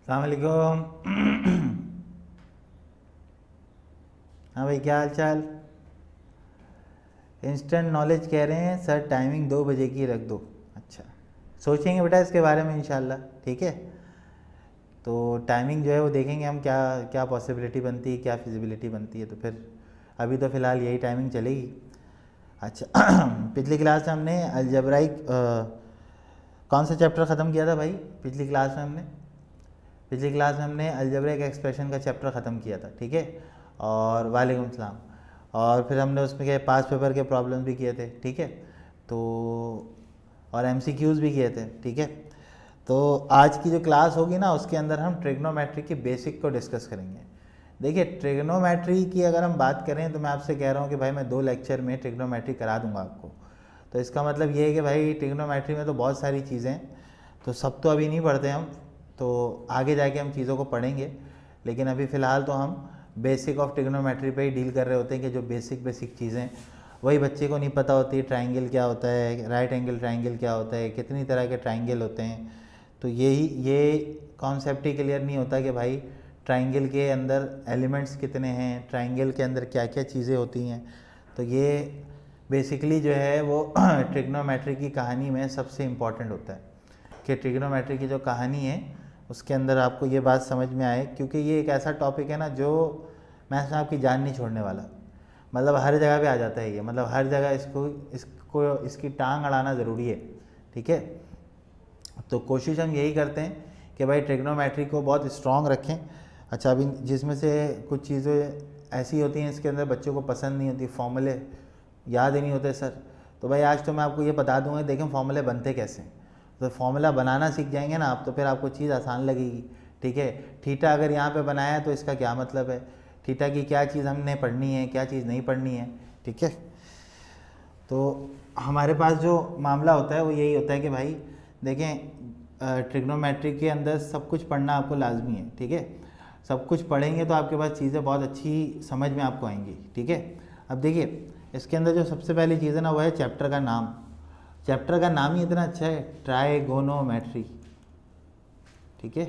अस्सलाम वालेकुम। हाँ भाई, क्या हाल चाल। इंस्टेंट नॉलेज कह रहे हैं सर, टाइमिंग 2 बजे की रख दो। अच्छा, सोचेंगे बेटा इसके बारे में इंशाल्लाह। ठीक है, तो टाइमिंग जो है वो देखेंगे हम, क्या क्या पॉसिबिलिटी बनती है, क्या फिजिबिलिटी बनती है। तो फिर अभी तो फ़िलहाल यही टाइमिंग चलेगी। अच्छा पिछली क्लास में हमने अलजबराइक कौन सा चैप्टर ख़त्म किया था भाई? पिछली क्लास में हमने अलजबरिक एक्सप्रेशन का चैप्टर ख़त्म किया था। ठीक है, और वालेकुम सलाम। और फिर हमने उसमें क्या पास पेपर के प्रॉब्लम भी किए थे। ठीक है, तो और एमसीक्यूज़ भी किए थे। ठीक है, तो आज की जो क्लास होगी ना, उसके अंदर हम ट्रिग्नोमेट्री की बेसिक को डिस्कस करेंगे। देखिए, ट्रिग्नोमेट्री की अगर हम बात करें तो मैं आपसे कह रहा हूँ कि भाई मैं 2 लेक्चर में ट्रिग्नोमेट्री करा दूंगा आपको। तो इसका मतलब ये है कि भाई ट्रिग्नोमेट्री में तो बहुत सारी चीज़ें हैं, तो सब तो अभी नहीं पढ़ते हम, तो आगे जाके हम चीज़ों को पढ़ेंगे। लेकिन अभी फ़िलहाल तो हम बेसिक ऑफ ट्रिग्नोमेट्री पे ही डील कर रहे होते हैं कि जो बेसिक चीज़ें वही बच्चे को नहीं पता होती। ट्राइंगल क्या होता है, राइट एंगल ट्राइंगल क्या होता है, कितनी तरह के ट्राइंगल होते हैं, तो ये कॉन्सेप्ट ही क्लियर नहीं होता कि भाई ट्राइंगल के अंदर एलिमेंट्स कितने हैं, ट्राइंगल के अंदर क्या क्या चीज़ें होती हैं। तो ये बेसिकली जो है वो ट्रिग्नोमेट्री की कहानी में सबसे इम्पॉर्टेंट होता है कि ट्रिग्नोमेट्री की जो कहानी है उसके अंदर आपको ये बात समझ में आए, क्योंकि ये एक ऐसा टॉपिक है ना जो मैं इसमें आपकी जान नहीं छोड़ने वाला। मतलब हर जगह पे आ जाता है ये, मतलब हर जगह इसकी टांग अड़ाना ज़रूरी है। ठीक है, तो कोशिश हम यही करते हैं कि भाई ट्रिग्नोमेट्री को बहुत स्ट्रॉन्ग रखें। अच्छा, अभी जिसमें से कुछ चीज़ें ऐसी होती हैं इसके अंदर बच्चों को पसंद नहीं होती, फॉर्मूले याद ही नहीं होते सर। तो भाई आज तो मैं आपको ये बता दूंगा, देखें फॉर्मूले बनते कैसे हैं। तो फॉर्मूला बनाना सीख जाएंगे ना आप, तो फिर आपको चीज़ आसान लगेगी। ठीक है, थीटा अगर यहाँ पे बनाया है तो इसका क्या मतलब है, थीटा की क्या चीज़ हमने पढ़नी है, क्या चीज़ नहीं पढ़नी है। ठीक है, तो हमारे पास जो मामला होता है वो यही होता है कि भाई देखें ट्रिग्नोमेट्री के अंदर सब कुछ पढ़ना आपको लाजमी है। ठीक है, सब कुछ पढ़ेंगे तो आपके पास चीज़ें बहुत अच्छी समझ में आपको आएंगी। ठीक है, अब देखिए इसके अंदर जो सबसे पहली चीज़ है ना वो है चैप्टर का नाम। चैप्टर का नाम ही इतना अच्छा है, ट्राइगोनोमेट्री। ठीक है,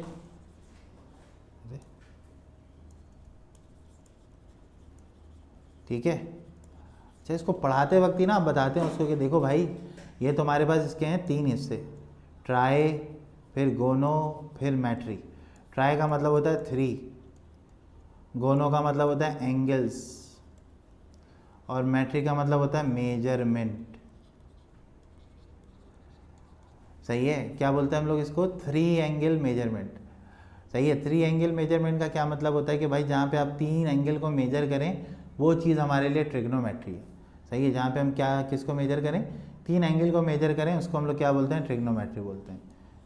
ठीक है। अच्छा, इसको पढ़ाते वक्त ही ना आप बताते हैं उसको कि देखो भाई ये तुम्हारे पास इसके हैं 3 हिस्से, ट्राई, फिर गोनो, फिर मैट्री। ट्राई का मतलब होता है 3, गोनो का मतलब होता है एंगल्स, और मैट्री का मतलब होता है मेजरमेंट। सही है, क्या बोलते हैं हम लोग इसको, 3 एंगल मेजरमेंट। सही है, 3 एंगल मेजरमेंट का क्या मतलब होता है कि भाई जहाँ पे आप 3 एंगल को मेजर करें वो चीज़ हमारे लिए ट्रिग्नोमेट्री है। सही है, जहाँ पे हम क्या किसको मेजर करें, 3 एंगल को मेजर करें, उसको हम लोग क्या बोलते हैं, ट्रिग्नोमेट्री बोलते हैं।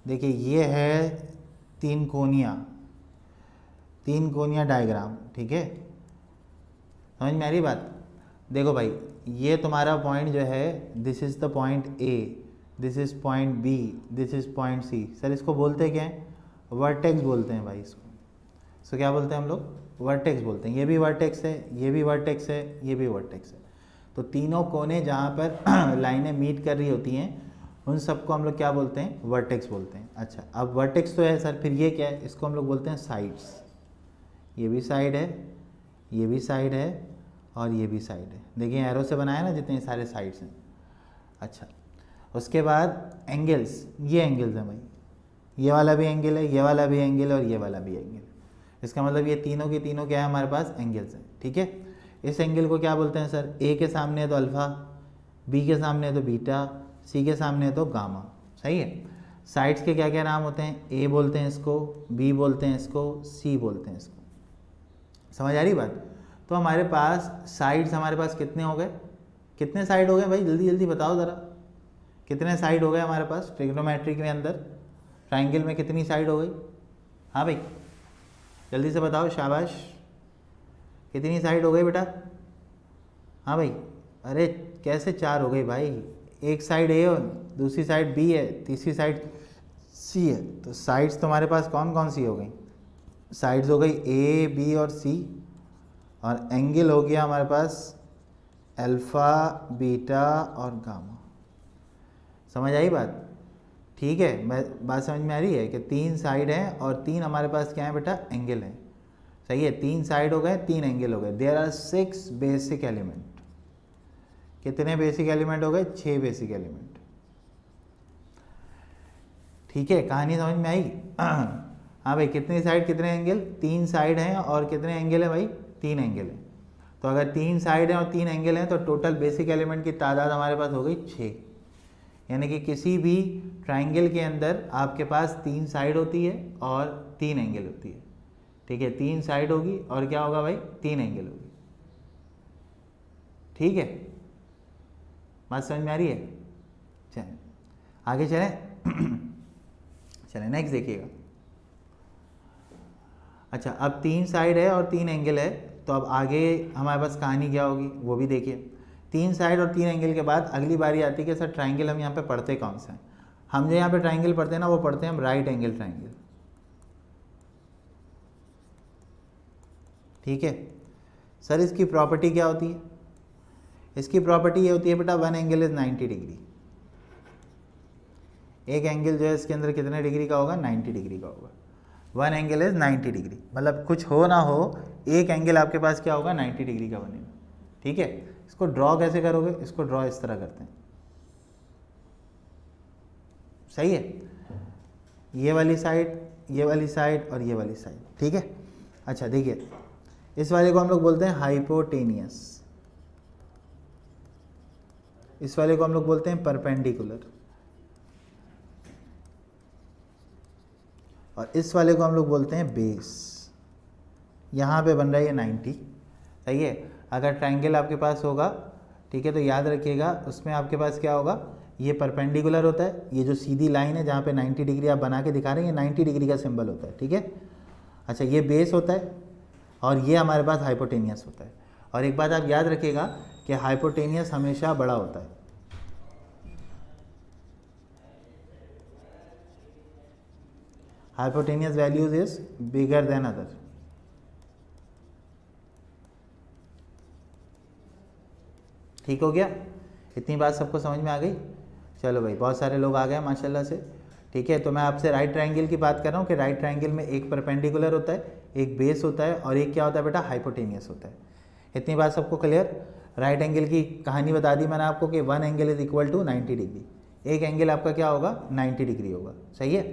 देखिए ये है 3 कोनिया डायग्राम। ठीक है, समझ में आ रही बात। देखो भाई ये तुम्हारा पॉइंट जो है, this is the point A, this is point B, this is point C. Sir इसको बोलते क्या है, वर्टेक्स बोलते हैं भाई इसको क्या बोलते हैं हम लोग, वर्टेक्स बोलते हैं। ये भी वर्टेक्स है, ये भी वर्टेक्स है, ये भी वर्टेक्स है। तो तीनों कोने जहाँ पर लाइनें मीट कर रही होती हैं उन सबको हम लोग क्या बोलते हैं, वर्टेक्स बोलते हैं। अच्छा, अब वर्टेक्स तो है सर, फिर ये क्या है, इसको हम लोग बोलते हैं साइड्स। ये भी साइड है, ये भी साइड है, और ये भी साइड है। देखिए एरो से बनाया ना जितने सारे साइड्स हैं। अच्छा, उसके बाद एंगल्स, ये एंगल्स हैं भाई, ये वाला भी एंगल है, ये वाला भी एंगल है, और ये वाला भी एंगल है। इसका मतलब ये तीनों के तीनों क्या है हमारे पास, एंगल्स हैं। ठीक है, इस एंगल को क्या बोलते हैं सर, ए के सामने है तो अल्फ़ा, बी के सामने है तो बीटा, सी के सामने है तो गामा। सही है, साइड्स के क्या क्या नाम होते हैं, ए बोलते हैं इसको, बी बोलते हैं इसको, सी बोलते हैं इसको। समझ आ रही बात। तो हमारे पास साइड्स हमारे पास कितने हो गए, कितने साइड हो गए भाई, जल्दी जल्दी बताओ ज़रा, कितने साइड हो गए हमारे पास ट्रिग्नोमेट्री के अंदर, ट्राइंगल में कितनी साइड हो गई। हाँ भाई जल्दी से बताओ, शाबाश, कितनी साइड हो गई बेटा। हाँ भाई, अरे कैसे 4 हो गई भाई, एक साइड ए और दूसरी साइड बी है, तीसरी साइड सी है। तो साइड्स तुम्हारे पास कौन कौन सी हो गई, साइड्स हो गई ए बी और सी, और एंगल हो गया हमारे पास अल्फ़ा बीटा और गामा। समझ आई बात। ठीक है, बात समझ में आ रही है कि 3 साइड हैं और 3 हमारे पास क्या है बेटा, एंगल हैं। सही है, 3 साइड हो गए, 3 एंगल हो गए। There are 6 basic element. कितने बेसिक एलिमेंट हो गए, 6 बेसिक एलिमेंट। ठीक है, कहानी समझ में आई। हाँ भाई, कितनी साइड कितने एंगल, 3 साइड हैं और कितने एंगल है भाई, 3 एंगल है। तो अगर 3 साइड हैं और 3 एंगल हैं तो टोटल बेसिक एलिमेंट की तादाद हमारे पास हो गई 6। यानी कि किसी भी ट्राइंगल के अंदर आपके पास 3 साइड होती है और 3 एंगल होती है। ठीक है, 3 साइड होगी और क्या होगा भाई, 3 एंगल होगी। ठीक है, बात समझ में आ रही है। चलें आगे चलें। चलें नेक्स्ट देखिएगा। अच्छा, अब 3 साइड है और 3 एंगल है, तो अब आगे हमारे पास कहानी क्या होगी वो भी देखिए। 3 साइड और 3 एंगल के बाद अगली बारी आती है कि सर ट्राइंगल हम यहाँ पे पढ़ते कौन सा है। हम जो यहाँ पे ट्राइंगल पढ़ते हैं ना, वो पढ़ते हैं हम राइट एंगल ट्राइंगल। ठीक है सर, इसकी प्रॉपर्टी क्या होती है, इसकी प्रॉपर्टी ये होती है बेटा, 1 एंगल इज 90 डिग्री। एक एंगल जो है इसके अंदर कितने डिग्री का होगा, 90 डिग्री का होगा। 1 एंगल इज 90 डिग्री, मतलब कुछ हो ना हो एक एंगल आपके पास क्या होगा, 90 डिग्री का बनेगा। ठीक है, इसको ड्रॉ कैसे करोगे, इसको ड्रॉ इस तरह करते हैं। सही है, ये वाली साइड, ये वाली साइड और ये वाली साइड। ठीक है, अच्छा देखिए, इस वाले को हम लोग बोलते हैं हाइपोटेनियस, इस वाले को हम लोग बोलते हैं परपेंडिकुलर, और इस वाले को हम लोग बोलते हैं बेस। यहाँ पे बन रहा है ये 90। सही है, अगर ट्राइंगल आपके पास होगा, ठीक है, तो याद रखिएगा उसमें आपके पास क्या होगा, ये परपेंडिकुलर होता है। ये जो सीधी लाइन है जहाँ पे 90 डिग्री आप बना के दिखा रहे हैं, ये 90 डिग्री का सिंबल होता है। ठीक है, अच्छा ये बेस होता है और ये हमारे पास हाइपोटेनियस होता है। और एक बात आप याद रखिएगा कि हाइपोटेनियस हमेशा बड़ा होता है। Hypotenuse values is bigger than other. ठीक हो गया, इतनी बात सबको समझ में आ गई। चलो भाई, बहुत सारे लोग आ गए माशाल्लाह से। ठीक है, तो मैं आपसे राइट ट्रायंगल की बात कर रहा हूँ कि राइट ट्रायंगल में एक परपेंडिकुलर होता है, एक बेस होता है और एक क्या होता है बेटा, हाइपोटेनियस होता है। इतनी बात सबको क्लियर। राइट एंगल की कहानी बता दी मैंने आपको कि 1 angle is equal to 90 degree. एक एंगल आपका क्या होगा, 90 डिग्री होगा। सही है,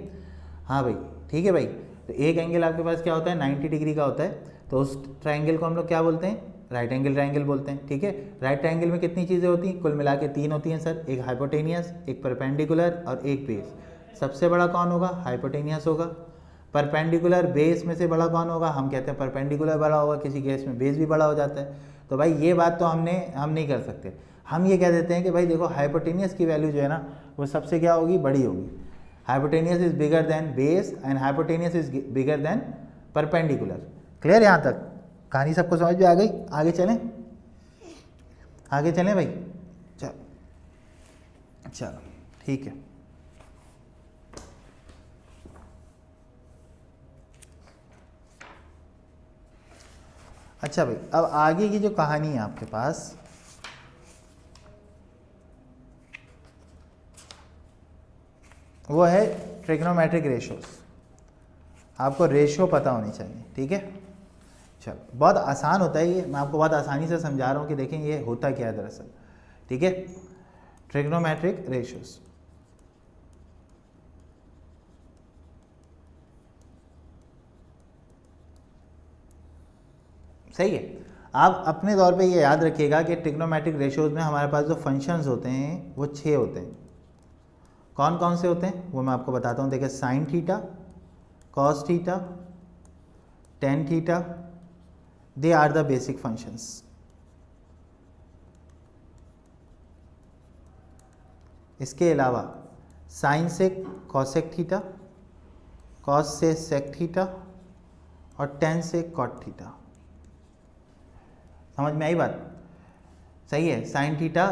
हाँ भाई, ठीक है भाई। तो एक एंगल आपके पास क्या होता है, 90 डिग्री का होता है। तो उस ट्रायंगल को हम लोग क्या बोलते हैं, राइट एंगल ट्रायंगल बोलते हैं। ठीक है, राइट ट्रायंगल में कितनी चीज़ें होती हैं, कुल मिला के 3 होती हैं सर, एक हाइपोटेनियस, एक परपेंडिकुलर और एक बेस। सबसे बड़ा कौन होगा, हाइपोटेनियस होगा। परपेंडिकुलर बेस में से बड़ा कौन होगा, हम कहते हैं परपेंडिकुलर बड़ा होगा, किसी केस में बेस भी बड़ा हो जाता है। तो भाई ये बात तो हम नहीं कर सकते। हम ये कह देते हैं कि भाई देखो हाइपोटेनियस की वैल्यू जो है ना, वो सबसे क्या होगी, बड़ी होगी। Hypotenuse is bigger than base and hypotenuse is bigger than perpendicular. Clear, यहाँ तक कहानी सबको समझ में आ गई। आगे चलें, आगे चलें भाई, चलो ठीक है। अच्छा भाई, अब आगे की जो कहानी है आपके पास, वो है ट्रिग्नोमेट्रिक रेशियोज। आपको रेशियो पता होनी चाहिए। ठीक है, चलो बहुत आसान होता है ये, मैं आपको बहुत आसानी से समझा रहा हूँ कि देखें ये होता क्या है दरअसल। ठीक है, ट्रिग्नोमेट्रिक रेशियोज। सही है, आप अपने तौर पे ये याद रखिएगा कि ट्रिग्नोमेट्रिक रेशियोज में हमारे पास जो फंक्शंस होते हैं वो 6 होते हैं। कौन कौन से होते हैं वो मैं आपको बताता हूँ। देखिए, sine theta, cos theta, tan theta, they are the basic functions. इसके अलावा साइन से कॉसेक थीटा, कॉस से सेक थीटा और टेन से कॉट थीटा। समझ में आई बात? सही है, साइन थीटा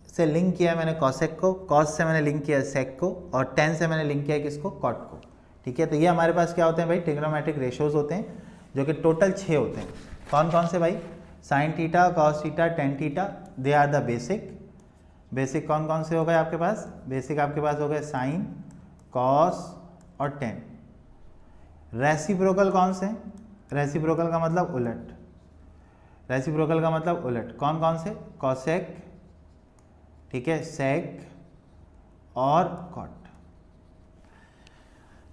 से लिंक किया मैंने कॉसेक को, कॉस से मैंने लिंक किया सेक को और टेन से मैंने लिंक किया किसको, कॉट को। ठीक है, तो ये हमारे पास क्या होते हैं भाई, ट्रिग्नोमेट्रिक रेशियोज होते हैं, जो कि टोटल 6 होते हैं। कौन कौन से भाई, sine theta, cos theta, tan theta, they are the basic. Basic कौन कौन से हो गए आपके पास, बेसिक आपके पास हो गए साइन, कॉस और टेन। रेसिप्रोकल कौन से? रेसिप्रोकल का मतलब उलट, रेसिप्रोकल का मतलब उलट। कौन कौन से? कॉसेक, ठीक है, सेक और कॉट।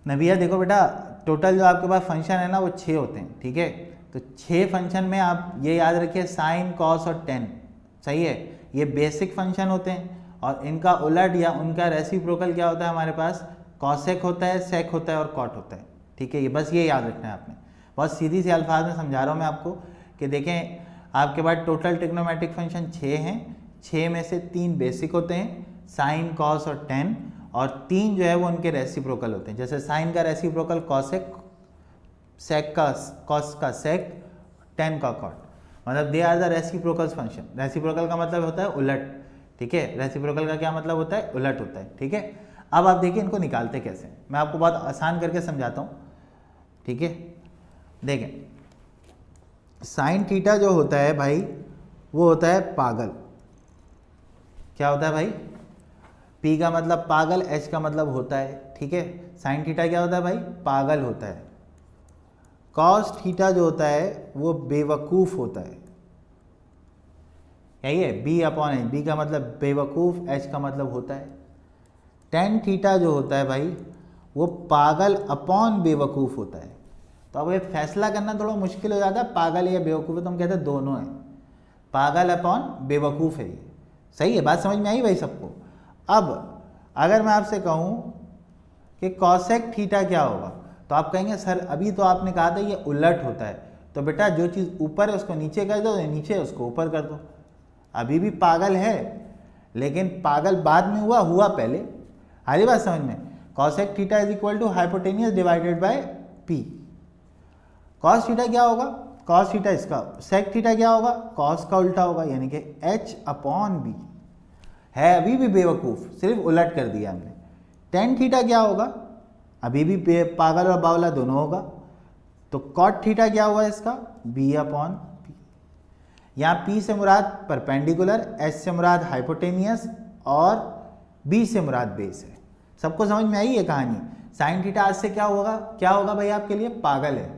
नबिया देखो बेटा, टोटल जो आपके पास फंक्शन है ना वो 6 होते हैं, ठीक है। तो 6 फंक्शन में आप ये याद रखिए साइन, कॉस और टेन, सही है, ये बेसिक फंक्शन होते हैं। और इनका उलट या उनका रेसिप्रोकल क्या होता है हमारे पास? कॉसेक होता है, सेक होता है और कॉट होता है, ठीक है। ये बस ये याद रखना है आपने। बहुत सीधी सी अल्फाज में समझा रहा हूँ मैं आपको कि देखें, आपके पास टोटल ट्रिग्नोमेट्रिक फंक्शन 6 हैं, 6 में से 3 बेसिक होते हैं, साइन, कॉस और टेन, और 3 जो है वो उनके रेसिप्रोकल होते हैं। जैसे साइन का रेसिप्रोकल कॉसेक, सेक का कॉस का सेक, टेन का कॉट, मतलब they are the reciprocal function. Reciprocal का मतलब होता है उलट, ठीक है। रेसिप्रोकल का क्या मतलब होता है? उलट होता है, ठीक है। अब आप देखिए इनको निकालते कैसे, मैं आपको बहुत आसान करके समझाता हूँ, ठीक है। देखें, साइन थीटा जो होता है भाई वो होता है पागल। क्या होता है भाई? पी का मतलब पागल, एच का मतलब होता है, ठीक है। साइन थीटा क्या होता है भाई? पागल होता है। कॉस थीटा जो होता है वो बेवकूफ़ होता है, यही है, बी अपॉन एच। बी का मतलब बेवकूफ़, एच का मतलब होता है। टेन थीटा जो होता है भाई वो पागल अपॉन बेवकूफ़ होता है। तो अब ये फैसला करना थोड़ा मुश्किल हो जाता है, पागल या बेवकूफ़ है, तो हम कहते हैं दोनों हैं, पागल अपॉन बेवकूफ़ है ये, सही है। बात समझ में आई भाई सबको? अब अगर मैं आपसे कहूँ कि कॉसेक थीटा क्या होगा, तो आप कहेंगे सर अभी तो आपने कहा था ये उलट होता है। तो बेटा जो चीज़ ऊपर है उसको नीचे कर दो, नीचे है उसको ऊपर कर दो। अभी भी पागल है, लेकिन पागल बाद में हुआ, हुआ पहले। आ रही बात समझ में? Cosec theta is equal to hypotenuse divided by P. Cos theta क्या होगा? कॉस थीटा इसका, सेक थीटा क्या होगा? कॉस का उल्टा होगा, यानी कि एच अपॉन बी। है अभी भी बेवकूफ़, सिर्फ उलट कर दिया हमने। टेन थीटा क्या होगा? अभी भी पागल और बावला दोनों होगा। तो कॉट थीटा क्या हुआ इसका? B upon P. यहाँ पी से मुराद परपेंडिकुलर, एच से मुराद हाइपोटेनियस और बी से मुराद बेस है। सबको समझ में आई है कहानी? साइन थीटा आज से क्या होगा? क्या होगा भाई आपके लिए? पागल है।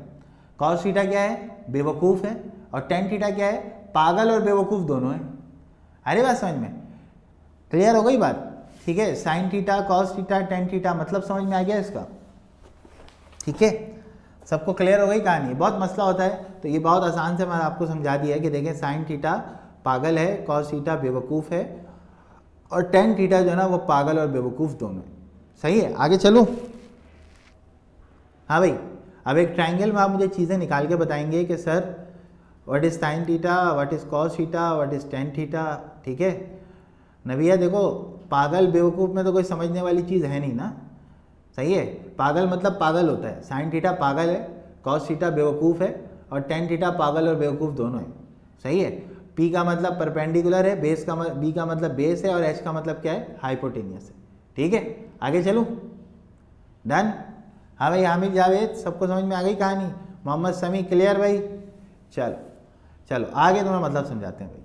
कॉस थीटा क्या है? बेवकूफ़ है। और टेन थीटा क्या है? पागल और बेवकूफ़ दोनों है। अरे बात समझ में क्लियर हो गई बात? ठीक है, sign theta, cos theta, tan theta, मतलब समझ में आ गया इसका? ठीक है, सबको क्लियर हो गई कहानी? बहुत मसला होता है, तो ये बहुत आसान से मैंने आपको समझा दिया है कि देखें साइन थीटा पागल है, कॉस थीटा बेवकूफ़ है, और टेन थीटा जो है ना वो पागल और बेवकूफ़ दोनों है। सही है, आगे चलो। हाँ भाई, अब एक ट्राइंगल में आप मुझे चीज़ें निकाल के बताएंगे कि sir what is sine theta, what is cos theta, what is tan theta, ठीक है। नबिया देखो, पागल बेवकूफ़ में तो कोई समझने वाली चीज़ है नहीं ना, सही है। पागल मतलब पागल होता है, साइन थीटा पागल है, कॉस थीटा बेवकूफ़ है, और टेन थीटा पागल और बेवकूफ़ दोनों है, सही है। पी का मतलब परपेंडिकुलर है, बेस का बी का मतलब बेस है, और एच का मतलब क्या है? हाइपोटेनियस है, ठीक है। आगे चलूँ? डन? हाँ भाई, हामिद जावेद, सबको समझ में आ गई कहानी? मोहम्मद समी क्लियर भाई? चलो चलो आगे तुम्हें मतलब समझाते हैं भाई।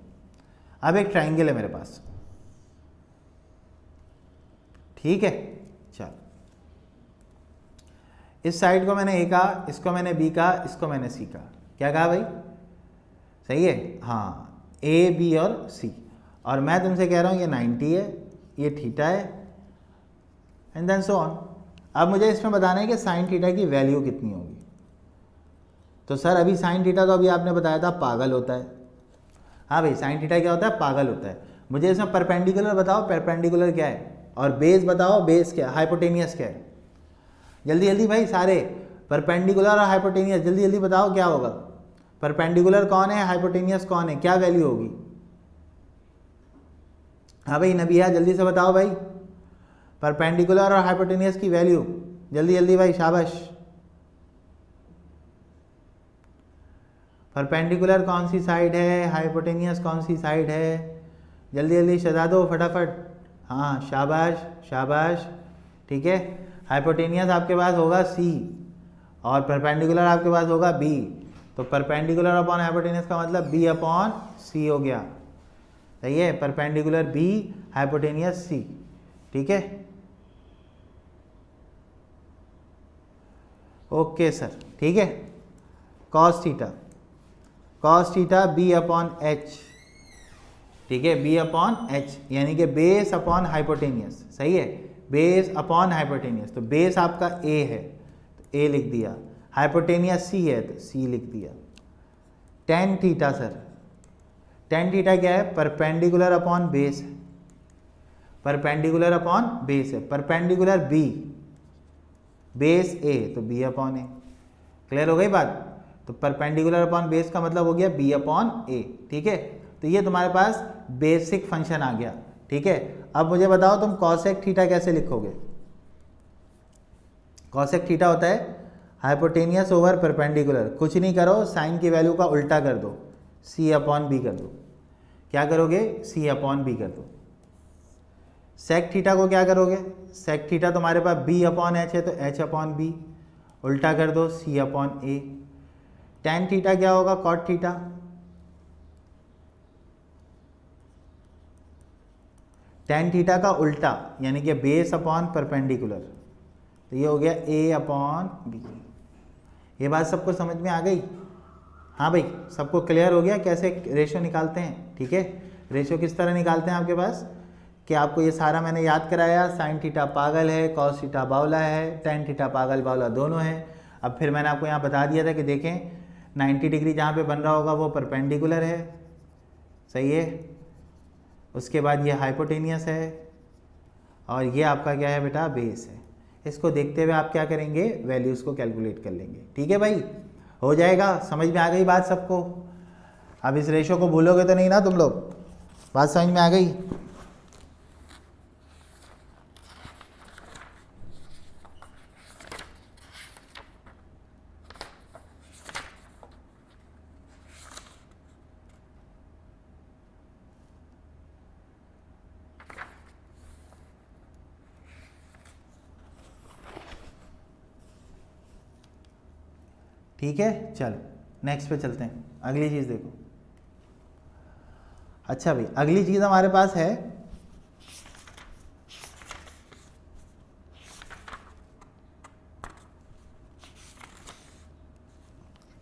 अब एक ट्राइंगल है मेरे पास, ठीक है। चलो, इस साइड को मैंने ए कहा, इसको मैंने बी कहा, इसको मैंने सी कहा। क्या कहा भाई? सही है, हाँ, ए बी और सी। और मैं तुमसे कह रहा हूँ ये 90 है, ये थीटा है, एंड देन सो ऑन। अब मुझे इसमें बताना है कि साइन थीटा की वैल्यू कितनी होगी। तो सर अभी साइन थीटा तो अभी आपने बताया था पागल होता है। हाँ भाई, साइन थीटा क्या होता है? पागल होता है। मुझे इसमें परपेंडिकुलर बताओ, परपेंडिकुलर क्या है, और बेस बताओ, बेस क्या है, हाइपोटेनियस क्या है। जल्दी जल्दी भाई सारे, परपेंडिकुलर और हाइपोटेनियस, जल्दी जल्दी बताओ क्या होगा। परपेंडिकुलर कौन है, हाइपोटेनियस कौन है, क्या वैल्यू होगी? हाँ भाई नबिया, जल्दी से बताओ भाई, परपेंडिकुलर और हाइपोटेनियस की वैल्यू, जल्दी जल्दी भाई, शाबाश। परपेंडिकुलर कौन सी साइड है, हाइपोटेनियस कौन सी साइड है, जल्दी जल्दी सजा दो फटाफट। हाँ शाबाश शाबाश, ठीक है। हाइपोटेनियस आपके पास होगा सी, और परपेंडिकुलर आपके पास होगा बी। तो परपेंडिकुलर अपॉन हाइपोटेनियस का मतलब बी अपॉन सी हो गया, सही है। परपेंडिकुलर बी, हाइपोटेनियस सी, ठीक है। ओके सर, ठीक है। Cos theta B upon H, ठीक है, बी अपॉन एच यानी कि बेस अपॉन हाइपोटेनियस, सही है, बेस अपॉन हाइपोटेनियस। तो बेस आपका ए है तो ए लिख दिया, हाइपोटेनियस सी है तो सी लिख दिया। Tan theta sir, tan theta क्या है, परपेंडिकुलर अपॉन बेस है, परपेंडिकुलर अपॉन बेस है, परपेंडिकुलर बी बेस ए तो बी अपॉन ए। क्लियर हो गई बात। तो परपेंडिकुलर अपॉन बेस का मतलब हो गया बी अपॉन ए, ठीक है। तो ये तुम्हारे पास बेसिक फंक्शन आ गया, ठीक है। अब मुझे बताओ तुम कॉसेक थीटा कैसे लिखोगे। कॉसेक थीटा होता है हाइपोटेनियस ओवर परपेंडिकुलर, कुछ नहीं करो, साइन की वैल्यू का उल्टा कर दो, सी अपॉन बी कर दो। क्या करोगे, सी अपॉन बी कर दो। सेक थीटा को क्या करोगे, सेक थीटा तुम्हारे पास बी अपॉन एच है तो एच अपॉन बी, उल्टा कर दो सी अपॉन ए। टेन थीटा क्या होगा, कॉट थीटा, टेन थीटा का उल्टा यानी कि बेस अपॉन परपेंडिकुलर, तो ये हो गया ए अपॉन बी। ये बात सबको समझ में आ गई। हाँ भाई, सबको क्लियर हो गया कैसे रेशो निकालते हैं, ठीक है। रेशो किस तरह निकालते हैं आपके पास कि आपको ये सारा मैंने याद कराया, साइन थीटा पागल है, कॉस थीटा बावला है, टेन थीटा पागल बावला दोनों है। अब फिर मैंने आपको यहाँ बता दिया था कि देखें 90 डिग्री जहाँ पे बन रहा होगा वो परपेंडिकुलर है, सही है। उसके बाद ये हाइपोटेनियस है और ये आपका क्या है बेटा, बेस है। इसको देखते हुए आप क्या करेंगे, वैल्यूज़ को कैलकुलेट कर लेंगे, ठीक है भाई। हो जाएगा, समझ में आ गई बात सबको। अब इस रेशो को भूलोगे तो नहीं ना तुम लोग, बात समझ में आ गई। ठीक है, चलो नेक्स्ट पे चलते हैं। अगली चीज़ देखो। अच्छा भाई, अगली चीज़ हमारे पास है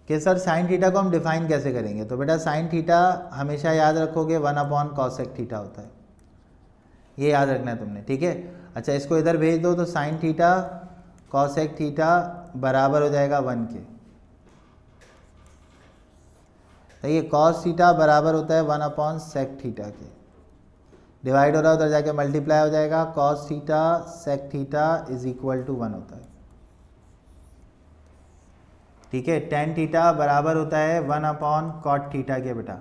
कि सर साइन थीटा को हम डिफाइन कैसे करेंगे। तो बेटा साइन थीटा हमेशा याद रखोगे 1 अपॉन कॉसेक थीटा होता है, ये याद रखना है तुमने, ठीक है। अच्छा, इसको इधर भेज दो तो साइन थीटा कॉसेक थीटा बराबर हो जाएगा 1 के। तो ये कॉस थीटा बराबर होता है 1 अपॉन सेक थीटा के, डिवाइड हो रहा है उधर जाके मल्टीप्लाई हो जाएगा, cos theta sec theta is equal to 1 होता है, ठीक है। टेन थीटा बराबर होता है 1 अपॉन कॉट थीटा के बेटा,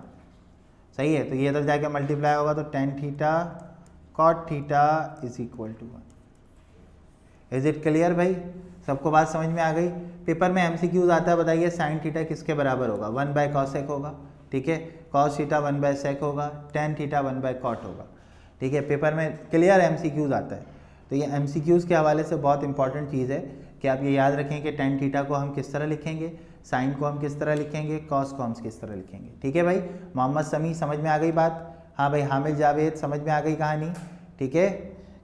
सही है। तो ये इधर जाके मल्टीप्लाई होगा तो tan theta cot theta is equal to 1। Is it clear भाई, सबको बात समझ में आ गई। पेपर में एमसीक्यूज आता है, बताइए साइन थीटा किसके बराबर होगा, 1 बाय कॉसेक होगा, ठीक है। कॉस थीटा 1 बाय सेक होगा, टेन थीटा 1 बाय कॉट होगा, ठीक है। पेपर में क्लियर एमसीक्यूज आता है। तो ये एमसीक्यूज के हवाले से बहुत इंपॉर्टेंट चीज़ है कि आप ये याद रखें कि टेन थीटा को हम किस तरह लिखेंगे, साइन को हम किस तरह लिखेंगे, कॉस को हम किस तरह लिखेंगे, ठीक है भाई। मोहम्मद समी, समझ में आ गई बात। हाँ भाई, हामिद जावेद, समझ में आ गई कहानी, ठीक है,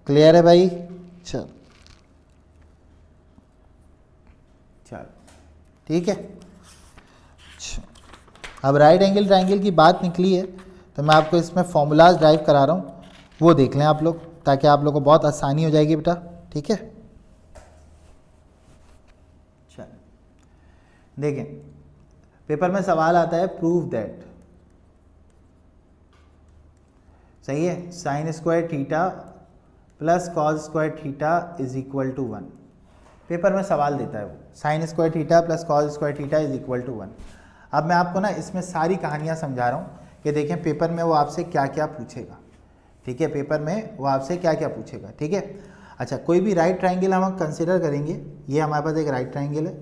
क्लियर है भाई। चल चल, ठीक है। अच्छा, अब राइट एंगल ट्रायंगल की बात निकली है तो मैं आपको इसमें फॉर्मूलाज ड्राइव करा रहा हूँ, वो देख लें आप लोग, ताकि आप लोग को बहुत आसानी हो जाएगी बेटा, ठीक है। चल देखें, पेपर में सवाल आता है प्रूव दैट, सही है, sine square theta plus cos square theta is equal to 1। Paper में सवाल देता है वो, sine square theta plus cos square theta is equal to 1। अब मैं आपको ना इसमें सारी कहानियाँ समझा रहा हूँ कि देखें पेपर में वो आपसे क्या क्या पूछेगा, ठीक है। पेपर में वो आपसे क्या क्या पूछेगा, ठीक है। अच्छा, कोई भी राइट ट्रायंगल हम कंसिडर करेंगे, ये हमारे पास एक राइट ट्रायंगल है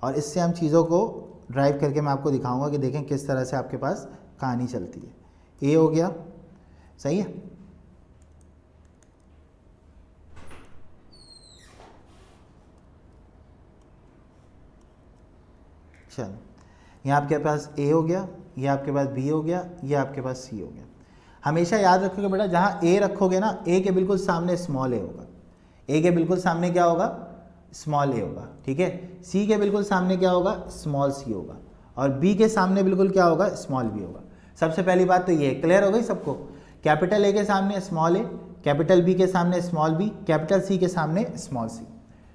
और इससे हम चीज़ों को ड्राइव करके मैं आपको दिखाऊंगा कि देखें किस तरह से आपके पास कहानी चलती है। ए हो गया, सही है। चलो, ये आपके पास ए हो गया, ये आपके पास बी हो गया, ये आपके पास सी हो गया। हमेशा याद रखोगे बेटा, जहाँ ए रखोगे ना, ए के बिल्कुल सामने स्मॉल ए होगा, ए के बिल्कुल सामने क्या होगा, स्मॉल ए होगा, ठीक है। सी के बिल्कुल सामने क्या होगा, स्मॉल सी होगा, और बी के सामने बिल्कुल क्या होगा, स्मॉल बी होगा। सबसे पहली बात तो ये क्लियर हो गई सबको, कैपिटल ए के सामने स्मॉल ए, कैपिटल बी के सामने स्मॉल बी, कैपिटल सी के सामने स्मॉल सी,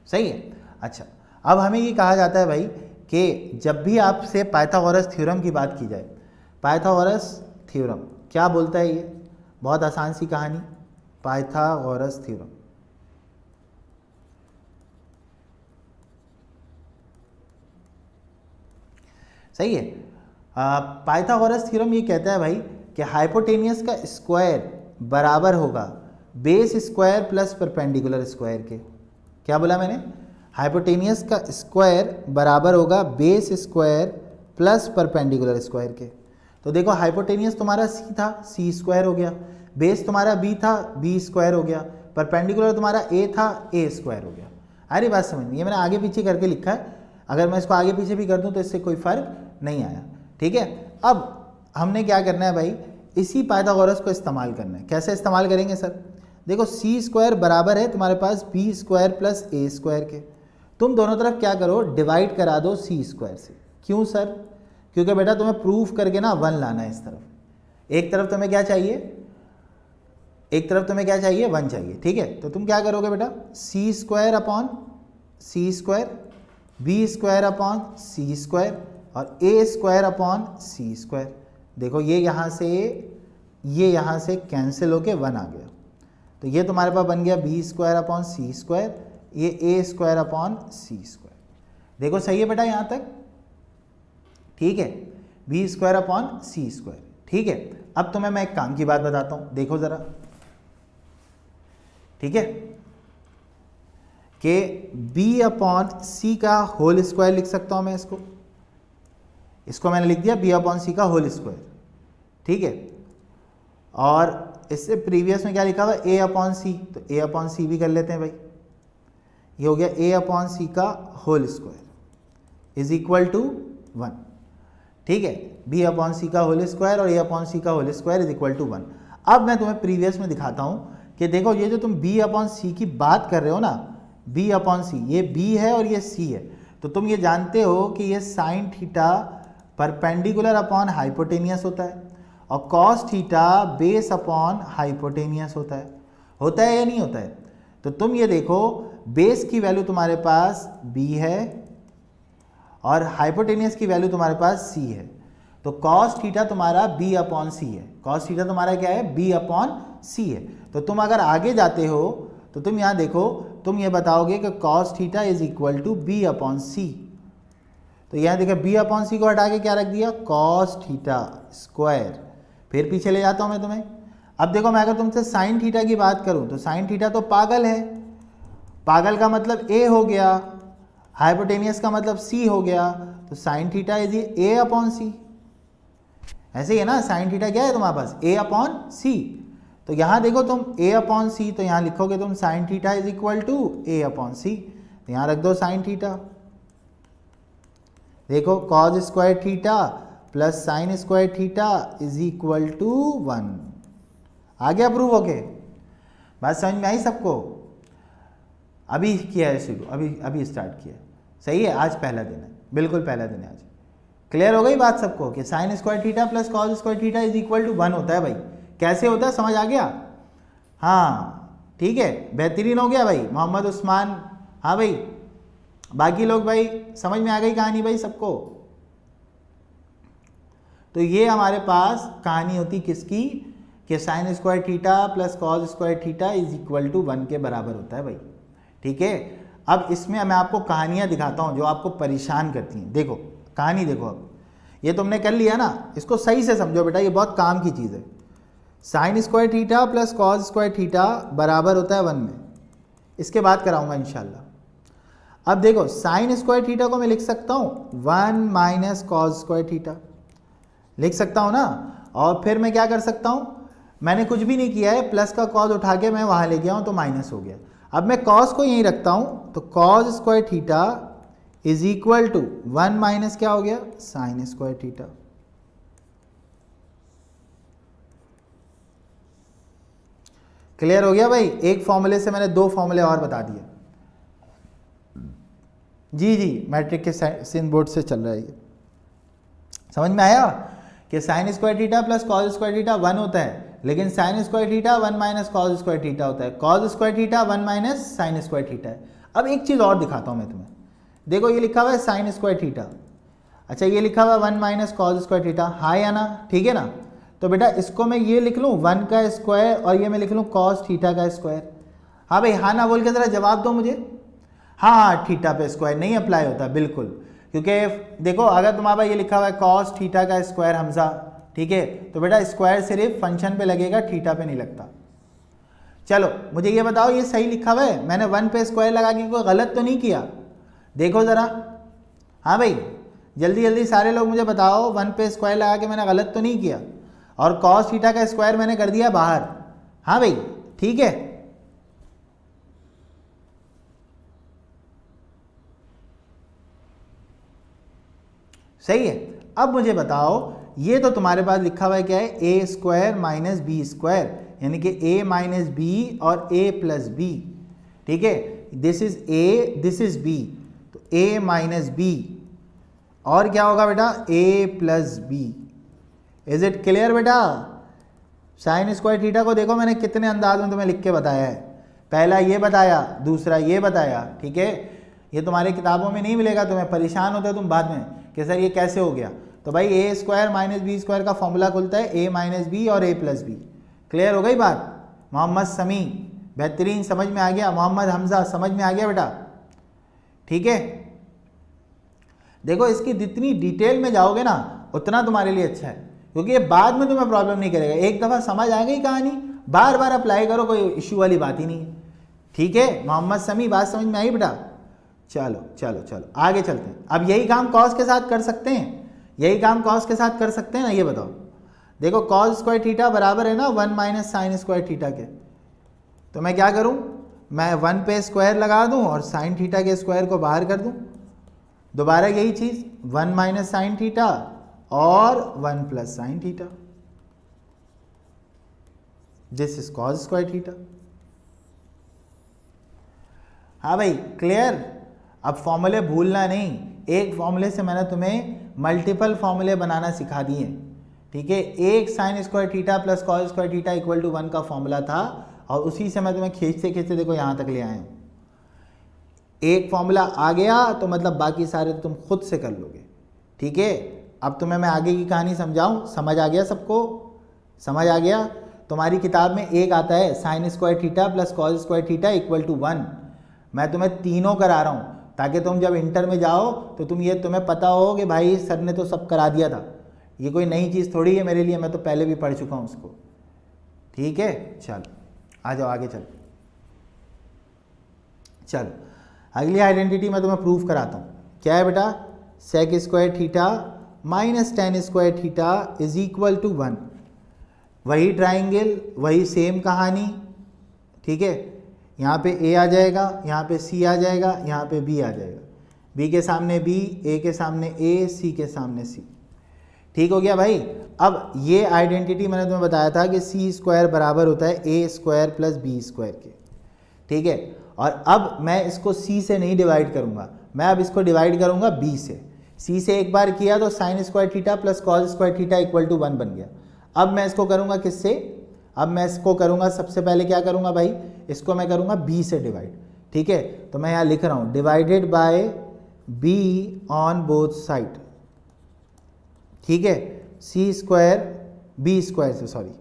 सही है। अच्छा, अब हमें ये कहा जाता है भाई कि जब भी आपसे पाइथागोरस थ्योरम की बात की जाए, पाइथागोरस थ्योरम क्या बोलता है, ये बहुत आसान सी कहानी, पाइथागोरस थ्योरम। सही है। पाइथागोरस थ्योरम ये कहता है भाई कि हाइपोटेनियस का स्क्वायर बराबर होगा base square plus perpendicular square के। क्या बोला मैंने, हाइपोटेनियस का स्क्वायर बराबर होगा base square plus perpendicular square के। तो देखो हाइपोटेनियस तुम्हारा सी था, सी स्क्वायर हो गया, बेस तुम्हारा बी था, बी स्क्वायर हो गया, परपेंडिकुलर तुम्हारा ए था, ए स्क्वायर हो गया। अरे बात समझ में, ये मैंने आगे पीछे करके लिखा है, अगर मैं इसको आगे पीछे भी कर दूं तो इससे कोई फर्क नहीं आया, ठीक है। अब हमने क्या करना है भाई, इसी पाइथागोरस को इस्तेमाल करना है। कैसे इस्तेमाल करेंगे सर, देखो सी स्क्वायर बराबर है तुम्हारे पास बी स्क्वायर प्लस ए स्क्वायर के, तुम दोनों तरफ क्या करो, डिवाइड करा दो सी स्क्वायर से। क्यों सर, क्योंकि बेटा तुम्हें प्रूफ करके ना 1 लाना है इस तरफ, एक तरफ तुम्हें क्या चाहिए, एक तरफ तुम्हें क्या चाहिए, 1 चाहिए, ठीक है। तो तुम क्या करोगे बेटा, सी स्क्वायर अपॉन सी स्क्वायर, बी स्क्वायर अपॉन सी स्क्वायर और ए स्क्वायर अपॉन सी स्क्वायर। देखो ये यहाँ से कैंसिल होके 1 आ गया, तो ये तुम्हारे पास बन गया बी स्क्वायर अपॉन सी स्क्वायर, ये ए स्क्वायर अपॉन सी स्क्वायर। देखो सही है बेटा यहाँ तक, ठीक है, बी स्क्वायर अपॉन सी स्क्वायर, ठीक है। अब तुम्हें मैं एक काम की बात बताता हूँ, देखो ज़रा, ठीक है, कि बी अपॉन सी का होल स्क्वायर लिख सकता हूँ मैं इसको मैंने लिख दिया बी अपॉन सी का होल स्क्वायर, ठीक है। और इससे प्रीवियस में क्या लिखा हुआ, ए अपॉन सी, तो ए अपॉन सी भी कर लेते हैं भाई, ये हो गया ए अपॉन सी का whole square is equal to 1, ठीक है। बी अपॉन सी का होल स्क्वायर और ए अपॉन सी का whole square is equal to 1। अब मैं तुम्हें प्रीवियस में दिखाता हूँ कि देखो ये जो तुम बी अपॉन सी की बात कर रहे हो ना, बी अपॉन सी, ये बी है और ये सी है, तो तुम ये जानते हो कि ये sine theta perpendicular upon hypotenuse होता है और cos theta base upon hypotenuse होता है या नहीं होता है। तो तुम ये देखो बेस की वैल्यू तुम्हारे पास b है और हाइपोटेनियस की वैल्यू तुम्हारे पास c है, तो कॉस थीटा तुम्हारा b अपॉन सी है, कॉस थीटा तुम्हारा क्या है, b अपॉन सी है। तो तुम अगर आगे जाते हो तो तुम यहाँ देखो, तुम ये बताओगे कि cos theta is equal to B upon C, तो यहाँ देखो बी अपॉन सी को हटा के क्या रख दिया, कॉस थीटा स्क्वायर। फिर पीछे ले जाता हूँ मैं तुम्हें, अब देखो मैं अगर तुमसे साइन थीटा की बात करूँ तो साइन थीटा तो पागल है, पागल का मतलब ए हो गया, हाइपोटेनियस का मतलब सी हो गया, तो sine theta is A upon C, ऐसे ही है ना, साइन थीटा क्या है तुम्हारे पास, ए अपॉन सी। तो यहाँ देखो तुम a अपॉन सी, तो यहाँ लिखोगे तुम sine theta is equal to A upon C, तो यहाँ रख दो साइन थीटा। देखो cos square theta plus sine square theta is equal to 1, आ गया प्रूव होके, बात समझ में आई सबको। अभी किया है शुरू, अभी स्टार्ट किया, सही है, आज पहला दिन है, बिल्कुल पहला दिन है आज। क्लियर हो गई बात सबको कि sine square theta plus cos square theta is equal to 1 होता है भाई। कैसे होता है समझ आ गया, हाँ ठीक है, बेहतरीन हो गया भाई मोहम्मद उस्मान, हाँ भाई बाकी लोग भाई समझ में आ गई कहानी भाई सबको। तो ये हमारे पास कहानी होती किसकी, कि sine square theta plus cos square theta is equal to 1 के बराबर होता है भाई, ठीक है। अब इसमें मैं आपको कहानियां दिखाता हूं जो आपको परेशान करती हैं। देखो कहानी देखो, अब ये तुमने कर लिया ना, इसको सही से समझो बेटा, ये बहुत काम की चीज़ है। Sine square theta plus cos square theta बराबर होता है 1 में, इसके बाद कराऊंगा इंशाल्लाह। अब देखो साइन स्क्वायर थीटा को मैं लिख सकता हूँ 1 माइनस कॉज स्क्वायर थीटा, लिख सकता हूँ ना। और फिर मैं क्या कर सकता हूँ, मैंने कुछ भी नहीं किया है, प्लस का कॉज उठा के मैं वहाँ ले गया हूँ तो माइनस हो गया। अब मैं कॉज को यहीं रखता हूँ, तो cos square theta is equal to 1 minus क्या हो गया, साइन स्क्वायर थीटा। क्लियर हो गया भाई, एक फॉर्मूले से मैंने 2 फॉर्मूले और बता दिए। जी जी, मैट्रिक के सिन बोर्ड से चल रहा है ये। समझ में आया कि sine square theta plus cos square theta 1 होता है, लेकिन sign square theta 1 minus cos square theta होता है, cos square theta 1 minus sign square theta है। अब एक चीज़ और दिखाता हूँ मैं तुम्हें, देखो ये लिखा हुआ है साइन स्क्वायर थीटा, अच्छा ये लिखा हुआ है 1 माइनस कॉस स्क्वायर थीटा, हाँ या ना, ठीक है ना। तो बेटा इसको मैं ये लिख लूँ 1 का स्क्वायर और ये मैं लिख लूँ कॉस थीटा का स्क्वायर। हाँ भाई, हाँ ना बोल के ज़रा जवाब दो मुझे। हाँ हाँ, थीटा पे स्क्वायर नहीं अप्लाई होता बिल्कुल, क्योंकि देखो अगर तुम्हारा ये लिखा हुआ है कॉस थीटा का स्क्वायर हमजा, ठीक है, तो बेटा स्क्वायर सिर्फ फंक्शन पे लगेगा, थीटा पे नहीं लगता। चलो मुझे ये बताओ ये सही लिखा हुआ है, मैंने 1 पे स्क्वायर लगा के कोई गलत तो नहीं किया, देखो ज़रा। हाँ भाई जल्दी जल्दी सारे लोग मुझे बताओ 1 पे स्क्वायर लगा के मैंने गलत तो नहीं किया, और कॉस थीटा का स्क्वायर मैंने कर दिया बाहर। हाँ भाई ठीक है, सही है। अब मुझे बताओ ये तो तुम्हारे पास लिखा हुआ है क्या है, a square minus B square, यानी कि ए माइनस बी और ए प्लस बी, ठीक है, this is A this is B, तो ए माइनस बी और क्या होगा बेटा A plus B. Is it clear बेटा। साइन स्क्वायर थीटा को देखो मैंने कितने अंदाज में तुम्हें लिख के बताया है, पहला ये बताया, दूसरा ये बताया, ठीक है, ये तुम्हारे किताबों में नहीं मिलेगा, तुम्हें परेशान होते हो तुम बाद में कि सर ये कैसे हो गया। तो भाई ए स्क्वायर माइनस बी स्क्वायर का फॉर्मूला खुलता है ए माइनस बी और ए प्लस बी। क्लियर हो गई बात। मोहम्मद समी बेहतरीन, समझ में आ गया। मोहम्मद हमजा समझ में आ गया बेटा, ठीक है। देखो इसकी जितनी डिटेल में जाओगे ना उतना तुम्हारे लिए अच्छा है, क्योंकि ये बाद में तुम्हें प्रॉब्लम नहीं करेगा, एक दफ़ा समझ आ गई कहानी बार बार अप्लाई करो, कोई इश्यू वाली बात ही नहीं है, ठीक है। मोहम्मद समी बात समझ में आई बेटा। चलो चलो चलो आगे चलते हैं। अब यही काम कॉस के साथ कर सकते हैं, यही काम कॉस के साथ कर सकते हैं ना, ये बताओ। देखो कॉस स्क्वायर थीटा बराबर है ना 1 माइनस साइन स्क्वायर थीटा के, तो मैं क्या करूं, मैं 1 पे स्क्वायर लगा दूं और साइन थीटा के स्क्वायर को बाहर कर दूं, दोबारा यही चीज 1 माइनस साइन थीटा और 1 plus sine theta, this is cos square theta. हाँ भाई क्लियर। अब फॉर्मूले भूलना नहीं, एक फॉर्मूले से मैंने तुम्हें मल्टीपल फॉर्मूले बनाना सिखा दिए, ठीक है। एक sine square theta plus cos square theta equal to 1 का फॉर्मूला था, और उसी से मैं तुम्हें खींचते खींचते देखो यहाँ तक ले आया हूँ। एक फॉर्मूला आ गया तो मतलब बाकी सारे तुम खुद से कर लोगे, ठीक है। अब तुम्हें मैं आगे की कहानी समझाऊँ, समझ आ गया सबको, समझ आ गया। तुम्हारी किताब में एक आता है sine square theta plus cos square theta equal to 1, मैं तुम्हें तीनों करा रहा हूँ ताकि तुम जब इंटर में जाओ तो तुम्हें पता हो कि भाई सर ने तो सब करा दिया था, ये कोई नई चीज़ थोड़ी है मेरे लिए, मैं तो पहले भी पढ़ चुका हूँ उसको, ठीक है। चलो आ जाओ आगे चलो। चलो अगली आइडेंटिटी मैं तुम्हें प्रूफ कराता हूँ, क्या है बेटा, sec square theta minus tan square theta is equal to 1। वही ट्राइंगल, वही सेम कहानी, ठीक है। यहाँ पे ए आ जाएगा, यहाँ पे सी आ जाएगा, यहाँ पे बी आ जाएगा, बी के सामने बी, ए के सामने ए, सी के सामने सी, ठीक हो गया भाई। अब ये आइडेंटिटी मैंने तुम्हें बताया था कि सी स्क्वायर बराबर होता है a square plus B square के, ठीक है। और अब मैं इसको सी से नहीं डिवाइड करूँगा, मैं अब इसको डिवाइड करूँगा बी से। सी से एक बार किया तो sine square theta plus cos square theta equal to 1 बन गया। अब मैं इसको करूँगा किससे, अब मैं इसको करूँगा सबसे पहले क्या करूँगा भाई, इसको मैं करूँगा बी से डिवाइड, ठीक है। तो मैं यहाँ लिख रहा हूँ divided bye be on both side, ठीक है। सी स्क्वायर बी स्क्वायर से, सॉरी,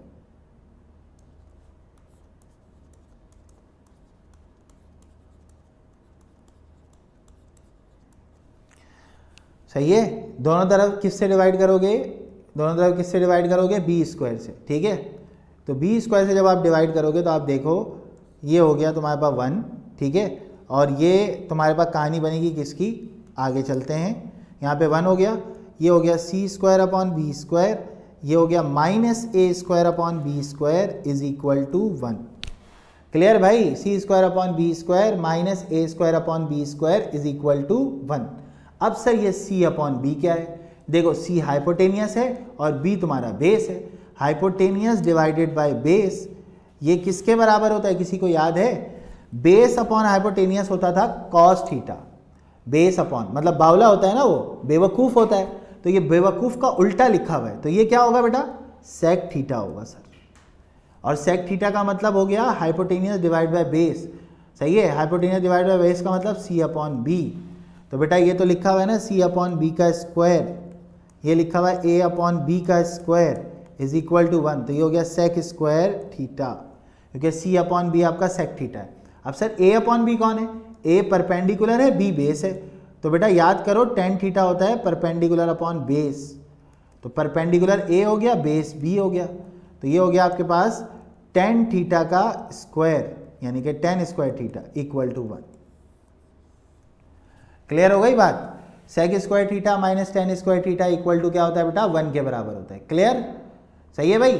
सही है। दोनों तरफ किससे डिवाइड करोगे, दोनों तरफ किससे डिवाइड करोगे, बी स्क्वायर से, ठीक है। तो बी स्क्वायर से जब आप डिवाइड करोगे तो आप देखो ये हो गया तुम्हारे पास 1, ठीक है। और ये तुम्हारे पास कहानी बनेगी किसकी, आगे चलते हैं। यहाँ पे 1 हो गया, ये हो गया C square upon B square, ये हो गया minus A square upon B square is equal to 1। Clear भाई, C square upon B square minus A square upon B square is equal to 1। अब सर ये सी अपॉन बी क्या है, देखो सी hypotenuse है और बी तुम्हारा बेस है। हाइपोटेनियस डिवाइडेड बाय बेस, ये किसके बराबर होता है, किसी को याद है, बेस अपॉन हाइपोटेनियस होता था कॉस थीटा, बेस अपॉन, मतलब बावला होता है ना वो, बेवकूफ़ होता है, तो ये बेवकूफ़ का उल्टा लिखा हुआ है, तो ये क्या होगा बेटा, सेक थीटा होगा सर। और सेक थीटा का मतलब हो गया हाइपोटेनियस डिवाइड बाय बेस, सही है, हाइपोटेनियस डिवाइड बाय बेस का मतलब सी अपॉन बी। तो बेटा ये तो लिखा हुआ है ना सी अपॉन बी का स्क्वायर, ये लिखा हुआ है ए अपॉन बी का स्क्वायर इज इक्वल टू 1, तो ये हो गया सेक स्क्वायर थीटा, क्योंकि सी अपॉन बी आपका सेक थीटा है। अब सर ए अपॉन बी कौन है, ए परपेंडिकुलर है, बी बेस है, तो बेटा याद करो टेन थीटा होता है परपेंडिकुलर अपॉन बेस, तो परपेंडिकुलर ए हो गया, बेस बी हो गया, तो ये हो गया आपके पास टेन थीटा का स्क्वायर, यानी कि tan square theta equal to 1। Clear हो गई बात, sec square theta minus tan square theta equal to क्या होता है बेटा, 1 के बराबर होता है। क्लियर, सही है भाई,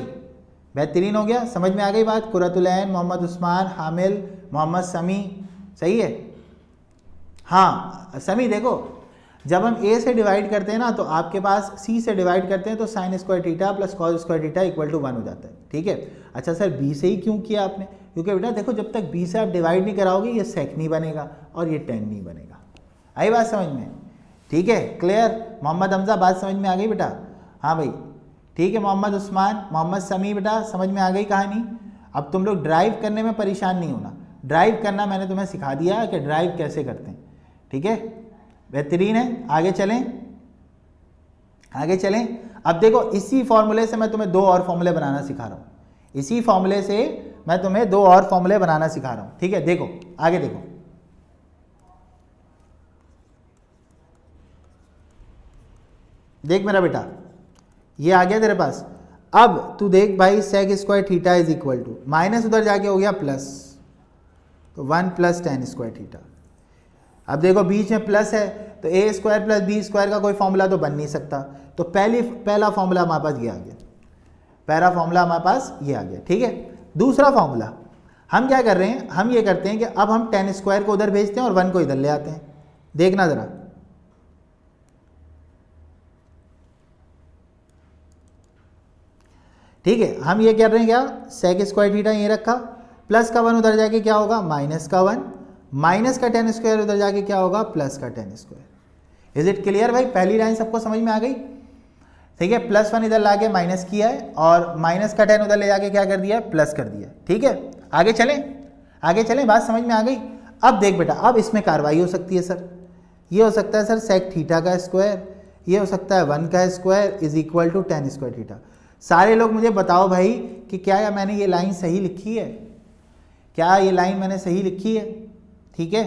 बेहतरीन हो गया, समझ में आ गई बात। कुरतुल ऐन, मोहम्मद उस्मान, हामिल, मोहम्मद समी, सही है। हाँ समी देखो, जब हम ए से डिवाइड करते हैं ना तो आपके पास सी से डिवाइड करते हैं तो sine square theta plus cos square theta equal to 1 हो जाता है, ठीक है। अच्छा सर बी से ही क्यों किया आपने, क्योंकि बेटा देखो जब तक बी से आप डिवाइड नहीं कराओगे ये सेक नहीं बनेगा और ये टेन नहीं बनेगा। आई बात समझ में, ठीक है, क्लियर। मोहम्मद हमजा बात समझ में आ गई बेटा, हाँ भाई ठीक है। मोहम्मद उस्मान, मोहम्मद समी, बेटा समझ में आ गई कहानी। अब तुम लोग ड्राइव करने में परेशान नहीं होना, ड्राइव करना मैंने तुम्हें सिखा दिया कि ड्राइव कैसे करते हैं, ठीक है, बेहतरीन है। आगे चलें, आगे चलें। अब देखो इसी फॉर्मूले से मैं तुम्हें दो और फॉर्मूले बनाना सिखा रहा हूँ, इसी फॉर्मूले से मैं तुम्हें दो और फॉर्मूले बनाना सिखा रहा हूँ, ठीक है। देखो आगे देखो, देख मेरा बेटा ये आ गया तेरे पास। अब तू देख भाई sec square theta is equal to, minus उधर जाके हो गया प्लस, तो 1 प्लस टेन स्क्वायर थीटा। अब देखो बीच में प्लस है तो ए स्क्वायर प्लस बी स्क्वायर का कोई फॉर्मूला तो बन नहीं सकता, तो पहला फॉर्मूला हमारे पास ये आ गया, पहला फॉर्मूला हमारे पास ये आ गया, ठीक है। दूसरा फॉर्मूला हम क्या कर रहे हैं, हम ये करते हैं कि अब हम टेन स्क्वायर को उधर भेजते हैं और 1 को इधर ले आते हैं। देखना ज़रा, ठीक है। हम ये कर रहे हैं क्या, सेक स्क्वायर थीटा ये रखा, प्लस का 1 उधर जाके क्या होगा माइनस का 1, माइनस का टेन स्क्वायर उधर जाके क्या होगा प्लस का ten square. Is it clear भाई, पहली लाइन सबको समझ में आ गई, ठीक है। प्लस 1 इधर लाके माइनस किया है और माइनस का 10 उधर ले जाके क्या कर दिया प्लस कर दिया, ठीक है। आगे चलें, आगे चलें, बात समझ में आ गई। अब देख बेटा अब इसमें कार्रवाई हो सकती है सर, ये हो सकता है सर सेक थीटा का स्क्वायर, ये हो सकता है 1 का square is equal to tan square theta. सारे लोग मुझे बताओ भाई कि क्या मैंने ये लाइन सही लिखी है, क्या ये लाइन मैंने सही लिखी है, ठीक है,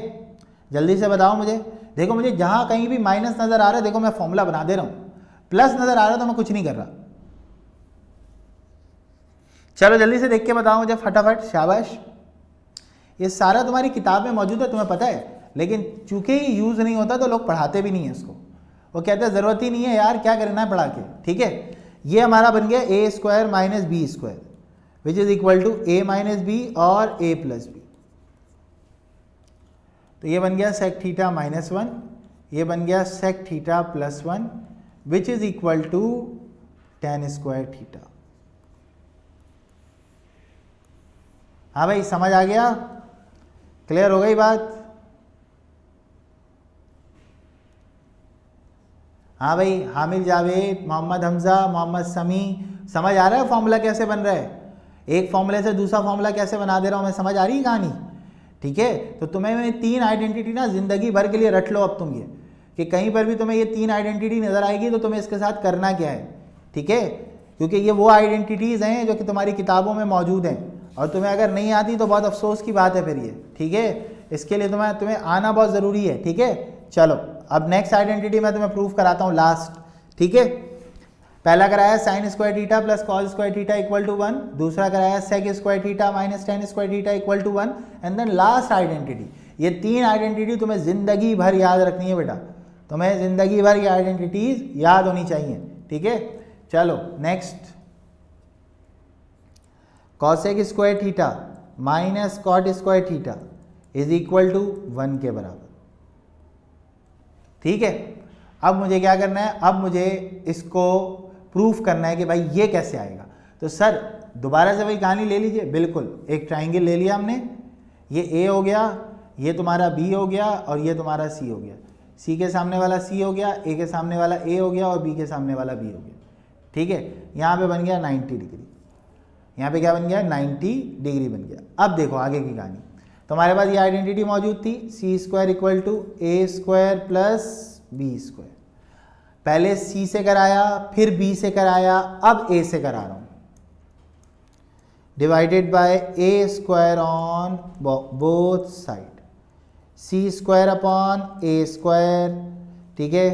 जल्दी से बताओ मुझे। देखो मुझे जहाँ कहीं भी माइनस नज़र आ रहा है देखो मैं फॉर्मूला बना दे रहा हूँ, प्लस नज़र आ रहा है तो मैं कुछ नहीं कर रहा। चलो जल्दी से देख के बताओ मुझे फटाफट, शाबाश। ये सारा तुम्हारी किताब में मौजूद है तुम्हें पता है, लेकिन चूंकि यूज़ नहीं होता तो लोग पढ़ाते भी नहीं है इसको, वो कहते हैं ज़रूरत ही नहीं है यार क्या करना है पढ़ा के, ठीक है। ये हमारा बन गया A square minus B square which is equal to A minus B और ए प्लस बी, तो ये बन गया सेक थीटा माइनस 1, ये बन गया sec theta plus 1 which is equal to tan square theta. हाँ भाई समझ आ गया, क्लियर हो गई बात। हाँ भाई हामिल जावेद, मोहम्मद हमजा, मोहम्मद समी, समझ आ रहा है फॉर्मूला कैसे बन रहा है, एक फॉर्मूले से दूसरा फॉर्मूला कैसे बना दे रहा हूँ मैं, समझ आ रही है कहानी, ठीक है। तो तुम्हें मैं 3 आइडेंटिटी ना जिंदगी भर के लिए रट लो अब तुम ये, कि कहीं पर भी तुम्हें ये 3 आइडेंटिटी नज़र आएगी तो तुम्हें इसके साथ करना क्या है, ठीक है, क्योंकि ये वो आइडेंटिटीज़ हैं जो कि तुम्हारी किताबों में मौजूद हैं और तुम्हें अगर नहीं आती तो बहुत अफसोस की बात है फिर ये, ठीक है। इसके लिए तुम्हें आना बहुत ज़रूरी है, ठीक है। चलो अब नेक्स्ट आइडेंटिटी मैं तुम्हें प्रूफ कराता हूँ लास्ट, ठीक है। पहला कराया sine square theta plus cos square theta equal to 1, दूसरा कराया sec square theta minus tan square theta equal to 1 and then last identity. ये 3 आइडेंटिटी तुम्हें जिंदगी भर याद रखनी है बेटा, तुम्हें जिंदगी भर ये आइडेंटिटीज याद होनी चाहिए, ठीक है। चलो next, cosec square theta minus cot square theta is equal to 1 के बराबर, ठीक है। अब मुझे क्या करना है, अब मुझे इसको प्रूफ करना है कि भाई ये कैसे आएगा। तो सर दोबारा से वही कहानी ले लीजिए, बिल्कुल एक ट्राइंगल ले लिया हमने, ये ए हो गया, ये तुम्हारा बी हो गया और ये तुम्हारा सी हो गया। सी के सामने वाला सी हो गया, ए के सामने वाला ए हो गया और बी के सामने वाला बी हो गया। ठीक है, यहाँ पे बन गया 90 डिग्री, यहाँ पे क्या बन गया 90 डिग्री बन गया। अब देखो आगे की कहानी, तो हमारे पास ये आइडेंटिटी मौजूद थी, C square equal to A square plus B square. पहले सी से कराया, फिर बी से कराया, अब ए से करा रहा हूँ, divided by a square on both side, c square upon a square. ठीक है,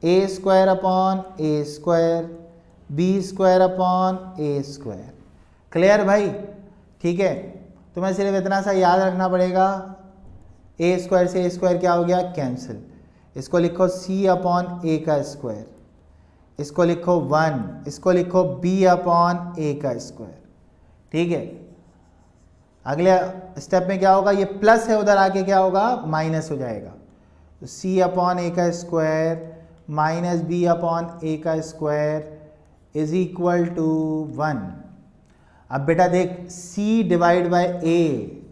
a square upon a square, b square upon a square. Clear भाई? ठीक है, तुम्हें सिर्फ इतना सा याद रखना पड़ेगा, ए स्क्वायर से ए स्क्वायर क्या हो गया, कैंसिल। इसको लिखो सी अपॉन ए का स्क्वायर, इसको लिखो 1, इसको लिखो बी अपॉन ए का स्क्वायर। ठीक है, अगले स्टेप में क्या होगा, ये प्लस है, उधर आके क्या होगा, माइनस हो जाएगा। तो सी अपॉन ए का square minus B upon A का स्क्वायर इज इक्वल टू 1। अब बेटा देख, C divide by A,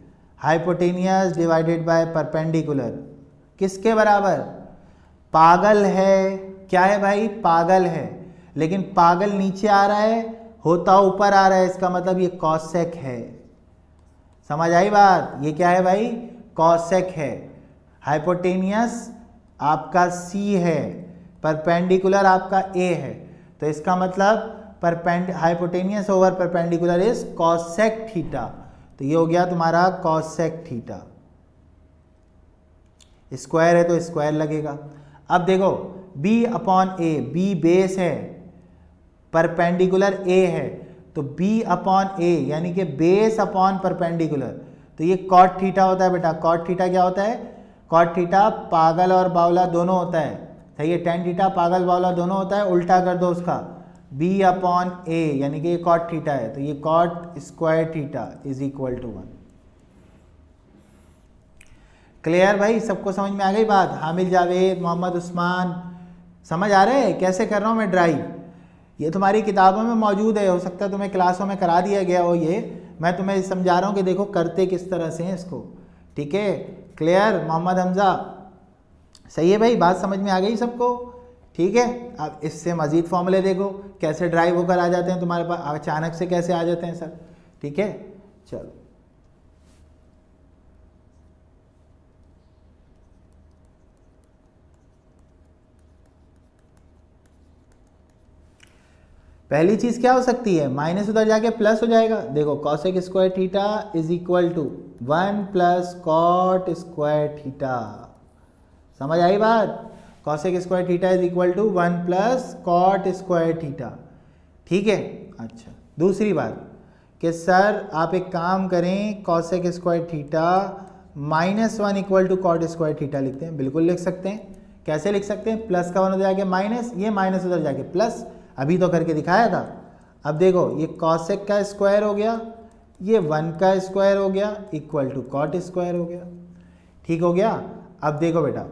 hypotenuse divided by perpendicular, किसके बराबर, पागल है। क्या है भाई, पागल है, लेकिन पागल नीचे आ रहा है, होता ऊपर आ रहा है, इसका मतलब ये कॉसेक है। समझ आई बात? ये क्या है भाई, कॉसेक है। हाइपोटेनियस आपका सी है, परपेंडिकुलर आपका ए है, तो इसका मतलब hypotenuse over perpendicular is cosec theta. तो ये हो गया तुम्हारा कॉसेक थीटा। स्क्वायर है तो स्क्वायर लगेगा। अब देखो b अपॉन ए, b बेस है, परपेंडिकुलर a है, तो b अपॉन ए यानी कि बेस अपॉन परपेंडिकुलर, तो ये कॉट थीटा होता है बेटा। कॉट थीटा क्या होता है, कॉट थीटा पागल और बावला दोनों होता है, सही है। टेन थीटा पागल बावला दोनों होता है, उल्टा कर दो उसका, b अपॉन ए यानी कि ये कॉट थीटा है, तो ये cot square theta is equal to 1। Clear भाई? सबको समझ में आ गई बात? हामिद, जावेद, मोहम्मद, उस्मान, समझ आ रहे हैं कैसे कर रहा हूँ मैं ड्राइव? ये तुम्हारी किताबों में मौजूद है, हो सकता है तुम्हें क्लासों में करा दिया गया हो, ये मैं तुम्हें समझा रहा हूँ कि देखो करते किस तरह से हैं इसको। ठीक है, क्लियर? मोहम्मद हमजा, सही है भाई, बात समझ में आ गई सबको? ठीक है, अब इससे मज़ीद फॉर्मूले देखो कैसे ड्राइव होकर आ जाते हैं तुम्हारे पास, अचानक से कैसे आ जाते हैं सर। ठीक है, चलो पहली चीज क्या हो सकती है, माइनस उधर जाके प्लस हो जाएगा। देखो cosec square theta is equal to 1 plus cot square theta. समझ आई बात? Cosec square theta is equal to 1 plus cot square theta. ठीक है, अच्छा दूसरी बात कि सर आप एक काम करें, cosec square theta -1 equal to cot square theta लिखते हैं। बिल्कुल लिख सकते हैं। कैसे लिख सकते हैं, प्लस का 1 उधर जाके माइनस, ये माइनस उधर जाके प्लस, अभी तो करके दिखाया था। अब देखो ये कॉसेक का स्क्वायर हो गया, ये 1 का स्क्वायर हो गया इक्वल टू कॉट स्क्वायर हो गया। ठीक हो गया? अब देखो बेटा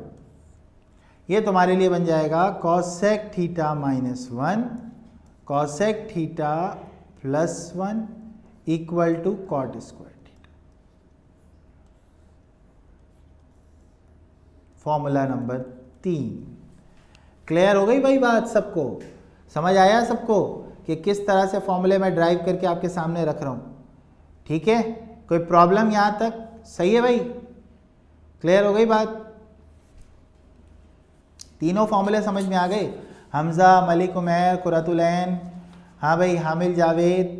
ये तुम्हारे लिए बन जाएगा cosec theta -1 cosec theta +1 equal to cot square theta. Formula number 3। Clear हो गई भाई बात? सबको समझ आया सबको कि किस तरह से फॉर्मूले में ड्राइव करके आपके सामने रख रहा हूँ? ठीक है, कोई प्रॉब्लम यहाँ तक? सही है भाई, क्लियर हो गई बात? तीनों फॉर्मूले समझ में आ गए? हमजा, मलिक उमैर, कुरतुलैन, हाँ भाई हामिल, जावेद,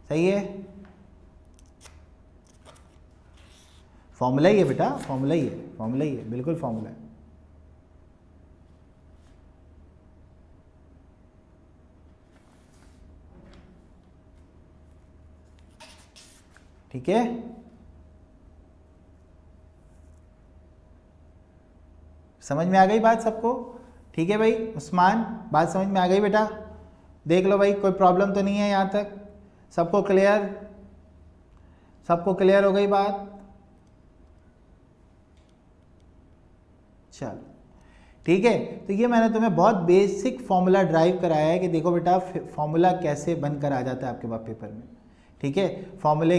सही है। फॉर्मूला ही है बेटा, फॉर्मूला ही है, फॉर्मूला ही है, बिल्कुल फॉर्मूला है। ठीक है, समझ में आ गई बात सबको? ठीक है भाई, उस्मान बात समझ में आ गई बेटा? देख लो भाई, कोई प्रॉब्लम तो नहीं है यहाँ तक? सबको क्लियर? सबको क्लियर हो गई बात? चलो ठीक है, तो ये मैंने तुम्हें बहुत बेसिक फॉर्मूला ड्राइव कराया है कि देखो बेटा फॉर्मूला कैसे बनकर आ जाता है आपके पास पेपर में। ठीक है, फॉर्मूले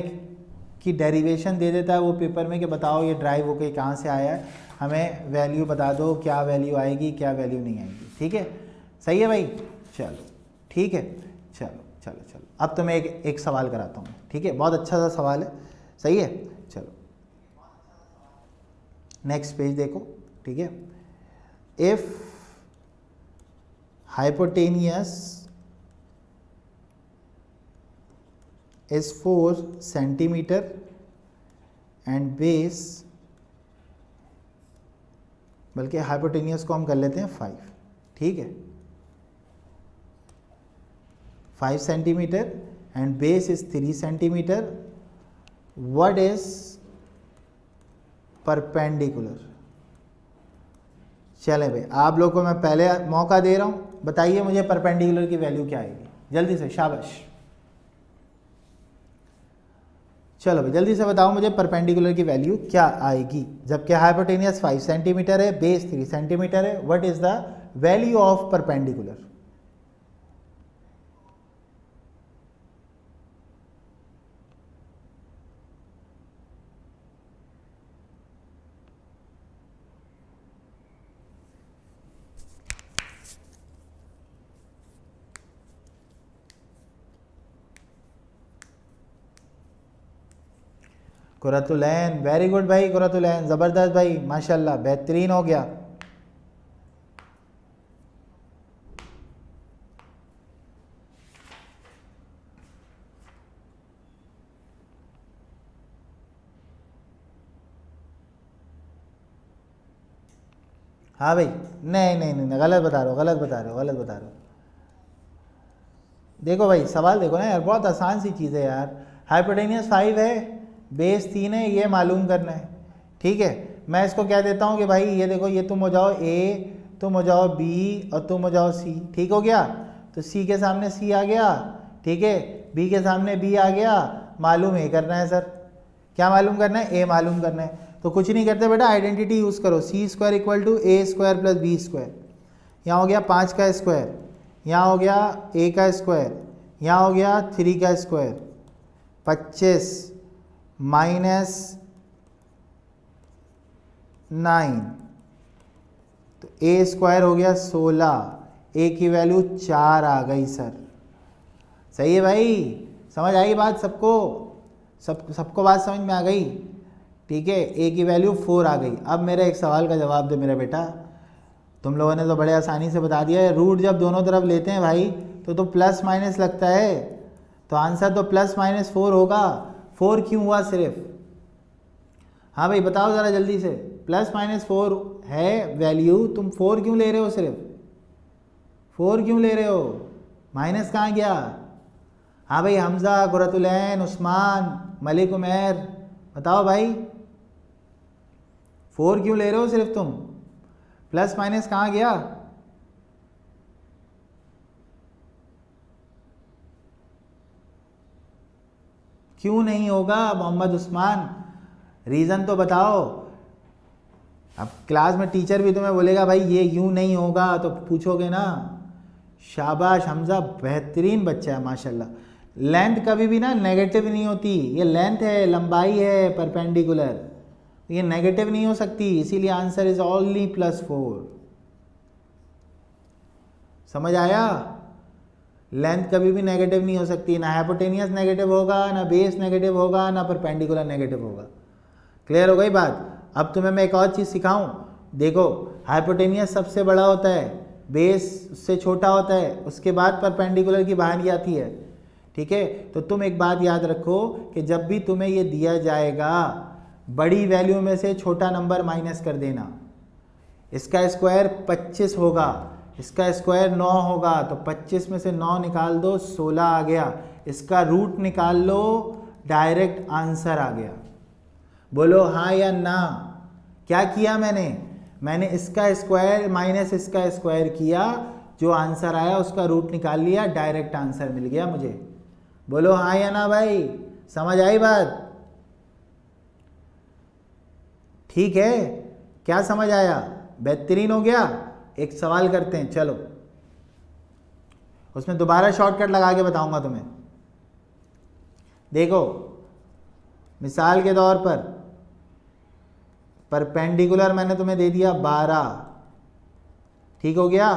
की डेरिवेशन दे देता है वो पेपर में कि बताओ ये ड्राइव होके कहाँ से आया है, हमें वैल्यू बता दो, क्या वैल्यू आएगी क्या वैल्यू नहीं आएगी। ठीक है, सही है भाई, चलो ठीक है, चलो चलो चलो अब तो मैं एक सवाल कराता हूँ। ठीक है, बहुत अच्छा सा सवाल है, सही है। चलो नेक्स्ट पेज देखो। ठीक है, if hypotenuse is 4 centimeter and base, बल्कि hypotenuse को हम कर लेते हैं 5। ठीक है, 5 centimeter and base is 3 centimeter, what is perpendicular? चले भाई, आप लोग को मैं पहले मौका दे रहा हूँ, बताइए मुझे परपेंडिकुलर की वैल्यू क्या आएगी, जल्दी से, शाबाश। चलो भाई जल्दी से बताओ मुझे परपेंडिकुलर की वैल्यू क्या आएगी, जबकि हाइपोटेनियस 5 सेंटीमीटर है, बेस 3 सेंटीमीटर है। What is the value of perpendicular? Qurratulain, very good भाई कुरतुलैन, ज़बरदस्त भाई, माशाल्लाह बेहतरीन हो गया। हाँ भाई, नहीं नहीं नहीं, गलत बता रहे हो, गलत बता रहे हो, गलत बता रहे हो। देखो भाई सवाल देखो ना यार, बहुत आसान सी चीज़ है यार। हाइपोटेनियस 5 है, बेस 3 है, ये मालूम करना है। ठीक है, मैं इसको कह देता हूँ कि भाई ये देखो, ये तुम हो जाओ ए, तुम हो जाओ बी और तुम हो जाओ सी। ठीक हो गया, तो सी के सामने सी आ गया, ठीक है, बी के सामने बी आ गया, मालूम ए करना है सर। क्या मालूम करना है? ए मालूम करना है। तो कुछ नहीं करते बेटा, आइडेंटिटी यूज़ करो, C square equal to A square plus B square. यहाँ हो गया 5 का स्क्वायर, यहाँ हो गया ए का स्क्वायर, यहाँ हो गया 3 का स्क्वायर, 25 माइनस 9, तो ए स्क्वायर हो गया 16, ए की वैल्यू 4 आ गई सर। सही है भाई, समझ आई बात सबको? सबको बात समझ में आ गई? ठीक है, ए की वैल्यू 4 आ गई। अब मेरे एक सवाल का जवाब दे मेरा बेटा, तुम लोगों ने तो बड़े आसानी से बता दिया है, रूट जब दोनों तरफ लेते हैं भाई तो प्लस माइनस लगता है, तो आंसर तो प्लस माइनस 4 होगा। 4 क्यों हुआ सिर्फ? हाँ भाई बताओ ज़रा जल्दी से, प्लस माइनस 4 है वैल्यू, तुम 4 क्यों ले रहे हो? सिर्फ 4 क्यों ले रहे हो? माइनस कहाँ गया? हाँ भाई, हमज़ा, कुरतुलैन, उस्मान, मलिक उमैर, बताओ भाई 4 क्यों ले रहे हो सिर्फ तुम? प्लस माइनस कहाँ गया? क्यों नहीं होगा मोहम्मद उस्मान? रीज़न तो बताओ। अब क्लास में टीचर भी तुम्हें बोलेगा भाई ये यूँ नहीं होगा, तो पूछोगे ना। शाबाश हमज़ा, बेहतरीन बच्चा है माशाल्लाह। लेंथ कभी भी ना नेगेटिव नहीं होती, ये लेंथ है, लंबाई है परपेंडिकुलर, ये नेगेटिव नहीं हो सकती, इसीलिए आंसर इज ओनली +4। समझ आया? लेंथ कभी भी नेगेटिव नहीं हो सकती, ना हाइपोटेनियस नेगेटिव होगा, ना बेस नेगेटिव होगा, ना परपेंडिकुलर नेगेटिव होगा। क्लियर हो गई बात? अब तुम्हें मैं एक और चीज़ सिखाऊं, देखो हाइपोटेनियस सबसे बड़ा होता है, बेस उससे छोटा होता है, उसके बाद परपेंडिकुलर की बाहरी आती है। ठीक है, तो तुम एक बात याद रखो कि जब भी तुम्हें ये दिया जाएगा, बड़ी वैल्यू में से छोटा नंबर माइनस कर देना। इसका स्क्वायर 25 होगा, इसका स्क्वायर 9 होगा, तो 25 में से 9 निकाल दो, 16 आ गया। इसका रूट निकाल लो, डायरेक्ट आंसर आ गया। बोलो हाँ या ना। क्या किया मैंने इसका स्क्वायर माइनस इसका स्क्वायर किया, जो आंसर आया उसका रूट निकाल लिया, डायरेक्ट आंसर मिल गया मुझे। बोलो हाँ या ना भाई, समझ आई बात? ठीक है, क्या समझ आया? बेहतरीन हो गया। एक सवाल करते हैं, चलो उसमें दोबारा शॉर्टकट लगा के बताऊंगा तुम्हें। देखो मिसाल के तौर पर परपेंडिकुलर मैंने तुम्हें दे दिया 12, ठीक हो गया।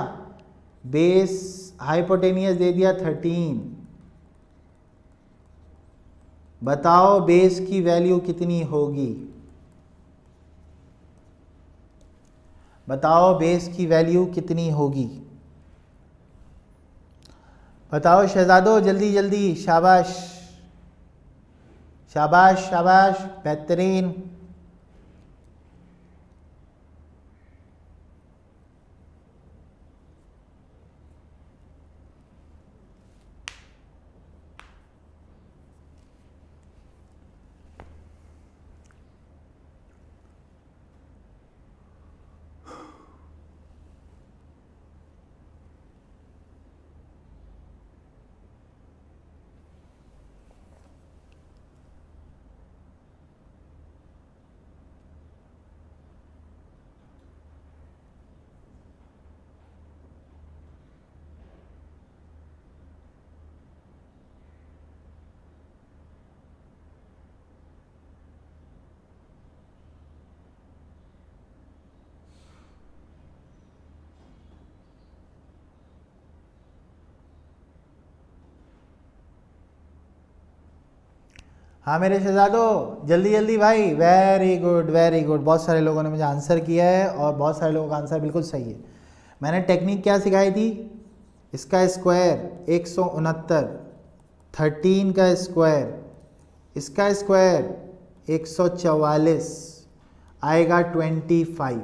बेस हाइपोटेनियस दे दिया 13। बताओ बेस की वैल्यू कितनी होगी, बताओ बेस की वैल्यू कितनी होगी, बताओ शहजादो, जल्दी जल्दी, शाबाश शाबाश शाबाश, बेहतरीन। हाँ मेरे शहजादों, जल्दी जल्दी भाई, वेरी गुड वेरी गुड। बहुत सारे लोगों ने मुझे आंसर किया है और बहुत सारे लोगों का आंसर बिल्कुल सही है। मैंने टेक्निक क्या सिखाई थी, इसका स्क्वायर 169, 13 का स्क्वायर, इसका स्क्वायर 144 आएगा 25।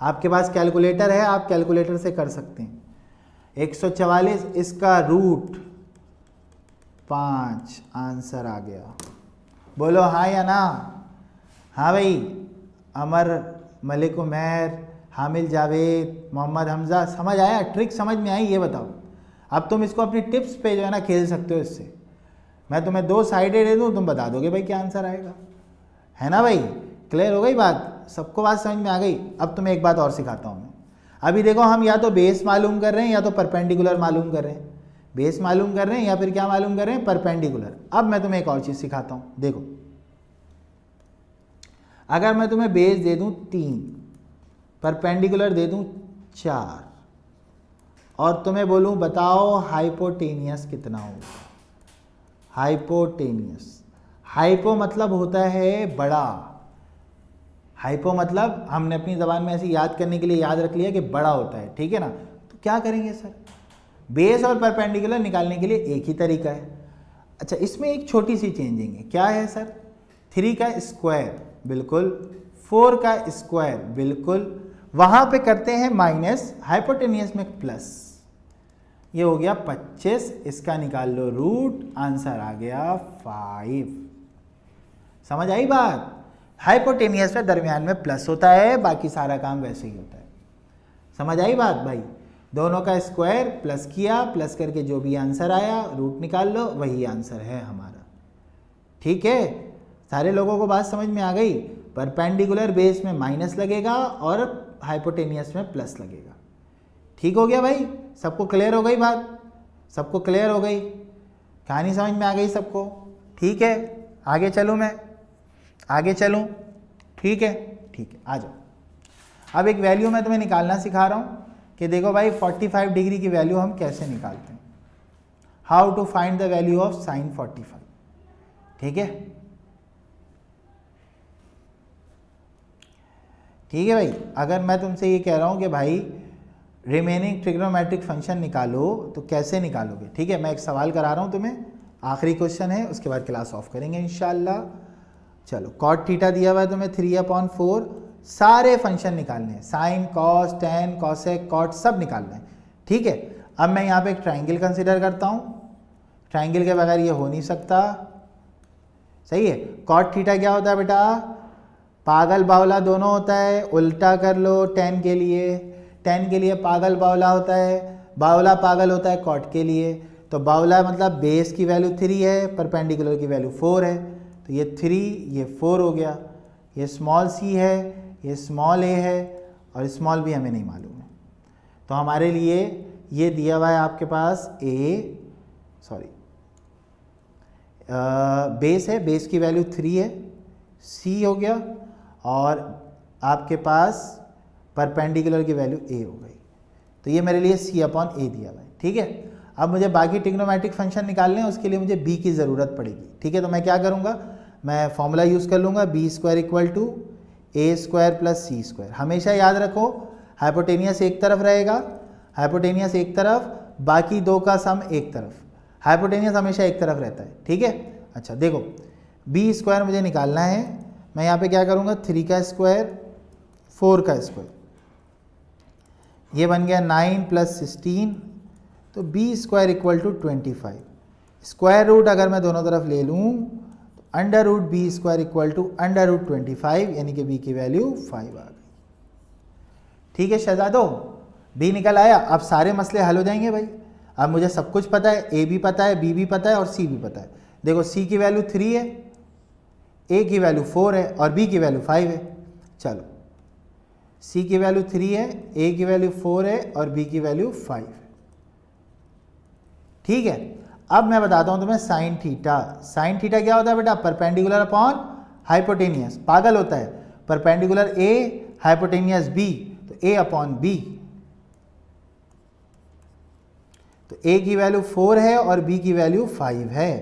आपके पास कैलकुलेटर है, आप कैलकुलेटर से कर सकते हैं। 144 इसका रूट 5, आंसर आ गया। बोलो हाँ या ना। हाँ भाई, अमर, मलिक उमैर, हामिल जावेद, मोहम्मद हमज़ा, समझ आया, ट्रिक समझ में आई, ये बताओ। अब तुम इसको अपनी टिप्स पे जो है ना खेल सकते हो इससे। मैं तुम्हें 2 साइडें दे दूँ, तुम बता दोगे भाई क्या आंसर आएगा, है ना भाई। क्लियर हो गई बात, सबको बात समझ में आ गई। अब तुम्हें एक बात और सिखाता हूँ मैं। अभी देखो, हम या तो बेस मालूम कर रहे हैं या तो परपेंडिकुलर मालूम कर रहे हैं। बेस मालूम कर रहे हैं या फिर क्या मालूम कर रहे हैं, परपेंडिकुलर। अब मैं तुम्हें एक और चीज़ सिखाता हूँ, देखो। अगर मैं तुम्हें बेस दे दूँ 3, परपेंडिकुलर दे दूँ 4 और तुम्हें बोलूँ बताओ हाइपोटेनियस कितना होगा। हाइपोटेनियस, हाइपो मतलब होता है बड़ा, हाइपो मतलब हमने अपनी ज़बान में ऐसे याद करने के लिए याद रख लिया कि बड़ा होता है, ठीक है ना। तो क्या करेंगे सर, बेस और परपेंडिकुलर निकालने के लिए एक ही तरीका है। अच्छा, इसमें एक छोटी सी चेंजिंग है, क्या है सर, 3 का स्क्वायर बिल्कुल, 4 का स्क्वायर बिल्कुल, वहाँ पे करते हैं माइनस, हाइपोटेनियस में प्लस। ये हो गया 25, इसका निकाल लो रूट, आंसर आ गया 5। समझ आई बात। हाइपोटेनियस में दरमियान में प्लस होता है, बाकी सारा काम वैसे ही होता है। समझ आई बात भाई। दोनों का स्क्वायर प्लस किया, प्लस करके जो भी आंसर आया रूट निकाल लो, वही आंसर है हमारा। ठीक है, सारे लोगों को बात समझ में आ गई। परपेंडिकुलर बेस में माइनस लगेगा और हाइपोटेनियस में प्लस लगेगा। ठीक हो गया भाई, सबको क्लियर हो गई बात, सबको क्लियर हो गई, कहानी समझ में आ गई सबको। ठीक है, आगे चलूँ मैं, आगे चलूँ, ठीक है, ठीक है, आ जाओ। अब एक वैल्यू मैं तुम्हें निकालना सिखा रहा हूँ कि देखो भाई 45 डिग्री की वैल्यू हम कैसे निकालते हैं। How to find the value of sine 45। ठीक है, ठीक है भाई। अगर मैं तुमसे ये कह रहा हूँ कि भाई रिमेनिंग ट्रिग्नोमेट्रिक फंक्शन निकालो, तो कैसे निकालोगे। ठीक है, मैं एक सवाल करा रहा हूँ तुम्हें, आखिरी क्वेश्चन है, उसके बाद क्लास ऑफ करेंगे इंशाल्लाह। चलो, कॉट थीटा दिया हुआ है तुम्हें 3/4, सारे फंक्शन निकालने हैं, sine, cos, tan, cosec, cot, सब निकालना है। ठीक है, अब मैं यहाँ पे एक ट्राइंगल कंसिडर करता हूँ, ट्राइंगल के बगैर ये हो नहीं सकता। सही है, कॉट थीटा क्या होता है बेटा, पागल बावला दोनों होता है, उल्टा कर लो, टेन के लिए पागल बावला होता है, बावला पागल होता है कॉट के लिए। तो बावला मतलब बेस की वैल्यू 3 है, परपेंडिकुलर की वैल्यू 4 है, तो ये 3 ये 4 हो गया। ये स्मॉल सी है, ये स्मॉल ए है, और स्मॉल भी हमें नहीं मालूम है। तो हमारे लिए ये दिया हुआ है आपके पास बेस है, बेस की वैल्यू 3 है, सी हो गया, और आपके पास परपेंडिकुलर की वैल्यू ए हो गई। तो ये मेरे लिए सी अपॉन ए दिया हुआ है, ठीक है। अब मुझे बाकी ट्रिग्नोमेट्रिक फंक्शन निकालने हैं, उसके लिए मुझे बी की ज़रूरत पड़ेगी, ठीक है। तो मैं क्या करूँगा, मैं फॉर्मूला यूज़ कर लूँगा, b square equal to A square plus c square. हमेशा याद रखो हाइपोटेनियस एक तरफ रहेगा, हाइपोटेनियस एक तरफ, बाकी दो का सम एक तरफ। हाइपोटेनियस हमेशा एक तरफ रहता है, ठीक है। अच्छा देखो, बी स्क्वायर मुझे निकालना है, मैं यहाँ पे क्या करूँगा, 3 का स्क्वायर 4 का स्क्वायर, ये बन गया 9 प्लस 16, तो b square equal to 25। Square root अगर मैं दोनों तरफ ले लूँ तो under root b square equal to under root 25, यानी कि बी की वैल्यू 5 आ गई, ठीक है शहजादों। बी निकल आया। अब सारे मसले हल हो जाएंगे भाई। अब मुझे सब कुछ पता है, ए भी पता है, बी भी पता है और सी भी पता है। देखो सी की वैल्यू 3 है, ए की वैल्यू 4 है और बी की वैल्यू 5 है। चलो सी की वैल्यू 3 है, ए की वैल्यू 4 है और बी की वैल्यू 5 है, ठीक है। अब मैं बताता हूं तुम्हें साइन थीटा। साइन थीटा क्या होता है बेटा, परपेंडिकुलर अपॉन हाइपोटेनियस। पागल होता है, परपेंडिकुलर ए हाइपोटेनियस बी, तो ए अपॉन बी। तो ए की वैल्यू 4 है और बी की वैल्यू 5 है,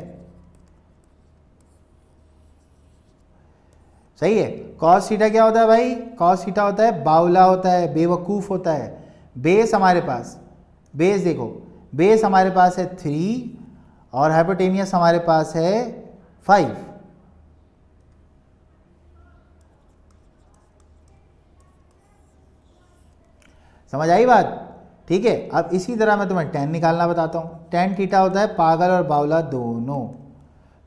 सही है। कॉस थीटा क्या होता है भाई, कॉस थीटा होता है बावला होता है, बेवकूफ होता है। बेस हमारे पास, बेस देखो, बेस हमारे पास है 3 और हाइपोटेनियस हमारे पास है 5। समझ आई बात, ठीक है। अब इसी तरह मैं तुम्हें tan निकालना बताता हूँ। tan थीटा होता है पागल और बावला दोनों,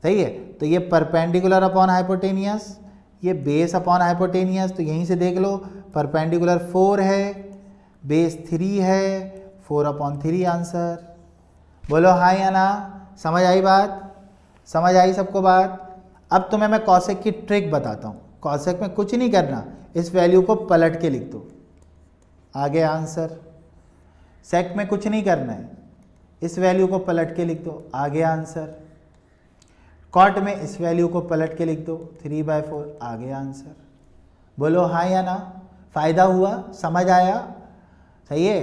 सही है। तो ये परपेंडिकुलर अपॉन हाइपोटेनियस, ये बेस अपॉन हाइपोटेनियस, तो यहीं से देख लो, परपेंडिकुलर 4 है, बेस 3 है, 4 अपॉन 3 आंसर। बोलो हाँ या ना, समझ आई बात, समझ आई सबको बात। अब तुम्हें मैं कॉसेक की ट्रिक बताता हूँ। कॉसेक में कुछ नहीं करना, इस वैल्यू को पलट के लिख दो, आगे आंसर। सेक में कुछ नहीं करना है, इस वैल्यू को पलट के लिख दो, आगे आंसर। कॉट में इस वैल्यू को पलट के लिख दो, 3/4, आगे आंसर। बोलो हाँ या ना, फ़ायदा हुआ, समझ आया, सही है।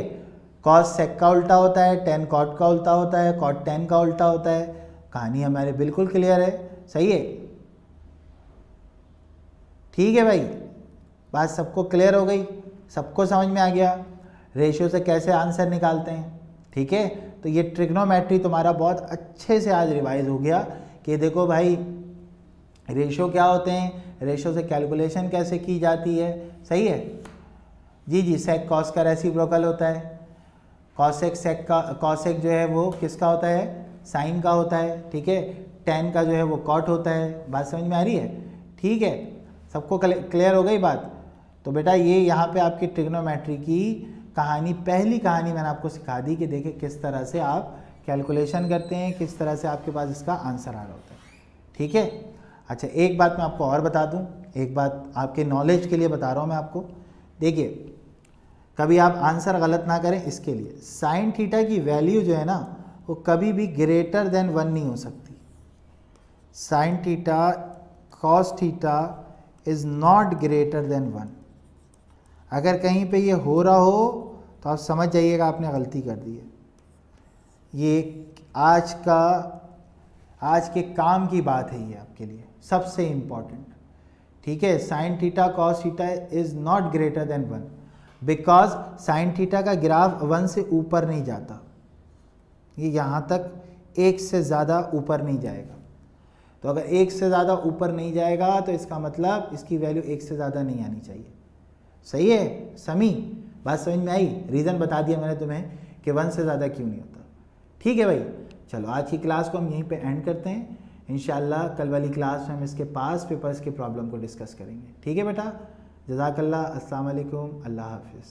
कॉस सेक का उल्टा होता है, tan कॉट का उल्टा होता है, कॉट tan का उल्टा होता है। कहानी हमारे बिल्कुल क्लियर है, सही है, ठीक है भाई। बात सबको क्लियर हो गई, सबको समझ में आ गया रेशियो से कैसे आंसर निकालते हैं, ठीक है। तो ये ट्रिग्नोमेट्री तुम्हारा बहुत अच्छे से आज रिवाइज हो गया कि देखो भाई रेशियो क्या होते हैं, रेशियो से कैलकुलेशन कैसे की जाती है, सही है जी। जी सेक कॉस का रेसिप्रोकल होता है, कॉसेक सेक का, कॉसेक जो है वो किसका होता है, साइन का होता है, ठीक है। tan का जो है वो कॉट होता है। बात समझ में आ रही है, ठीक है, सबको क्लियर हो गई बात। तो बेटा ये यहाँ पे आपकी ट्रिग्नोमेट्री की कहानी, पहली कहानी मैंने आपको सिखा दी कि देखिए किस तरह से आप कैलकुलेशन करते हैं, किस तरह से आपके पास इसका आंसर आ रहा होता है, ठीक है। अच्छा एक बात मैं आपको और बता दूं, एक बात आपके नॉलेज के लिए बता रहा हूं मैं आपको। देखिए कभी आप आंसर गलत ना करें, इसके लिए साइन थीटा की वैल्यू जो है ना वो कभी भी ग्रेटर देन 1 नहीं हो सकती। Sign theta cos theta is not greater than 1। अगर कहीं पे ये हो रहा हो तो आप समझ जाइएगा आपने गलती कर दी है। ये आज के काम की बात है, ये आपके लिए सबसे इम्पॉर्टेंट, ठीक है। Sign theta cos theta is not greater than 1 because sine theta का ग्राफ 1 से ऊपर नहीं जाता, ये यहाँ तक 1 से ज़्यादा ऊपर नहीं जाएगा। तो अगर 1 से ज़्यादा ऊपर नहीं जाएगा तो इसका मतलब इसकी वैल्यू 1 से ज़्यादा नहीं आनी चाहिए, सही है समी। बात समझ में आई, रीज़न बता दिया मैंने तुम्हें कि 1 से ज़्यादा क्यों नहीं होता, ठीक है भाई। चलो आज की क्लास को हम यहीं पे एंड करते हैं। इंशाल्लाह कल वाली क्लास में हम इसके पास पेपर्स के प्रॉब्लम को डिस्कस करेंगे, ठीक है बेटा। जज़ाकल्लाह, अस्सलाम वालेकुम, अल्लाह हाफिज़।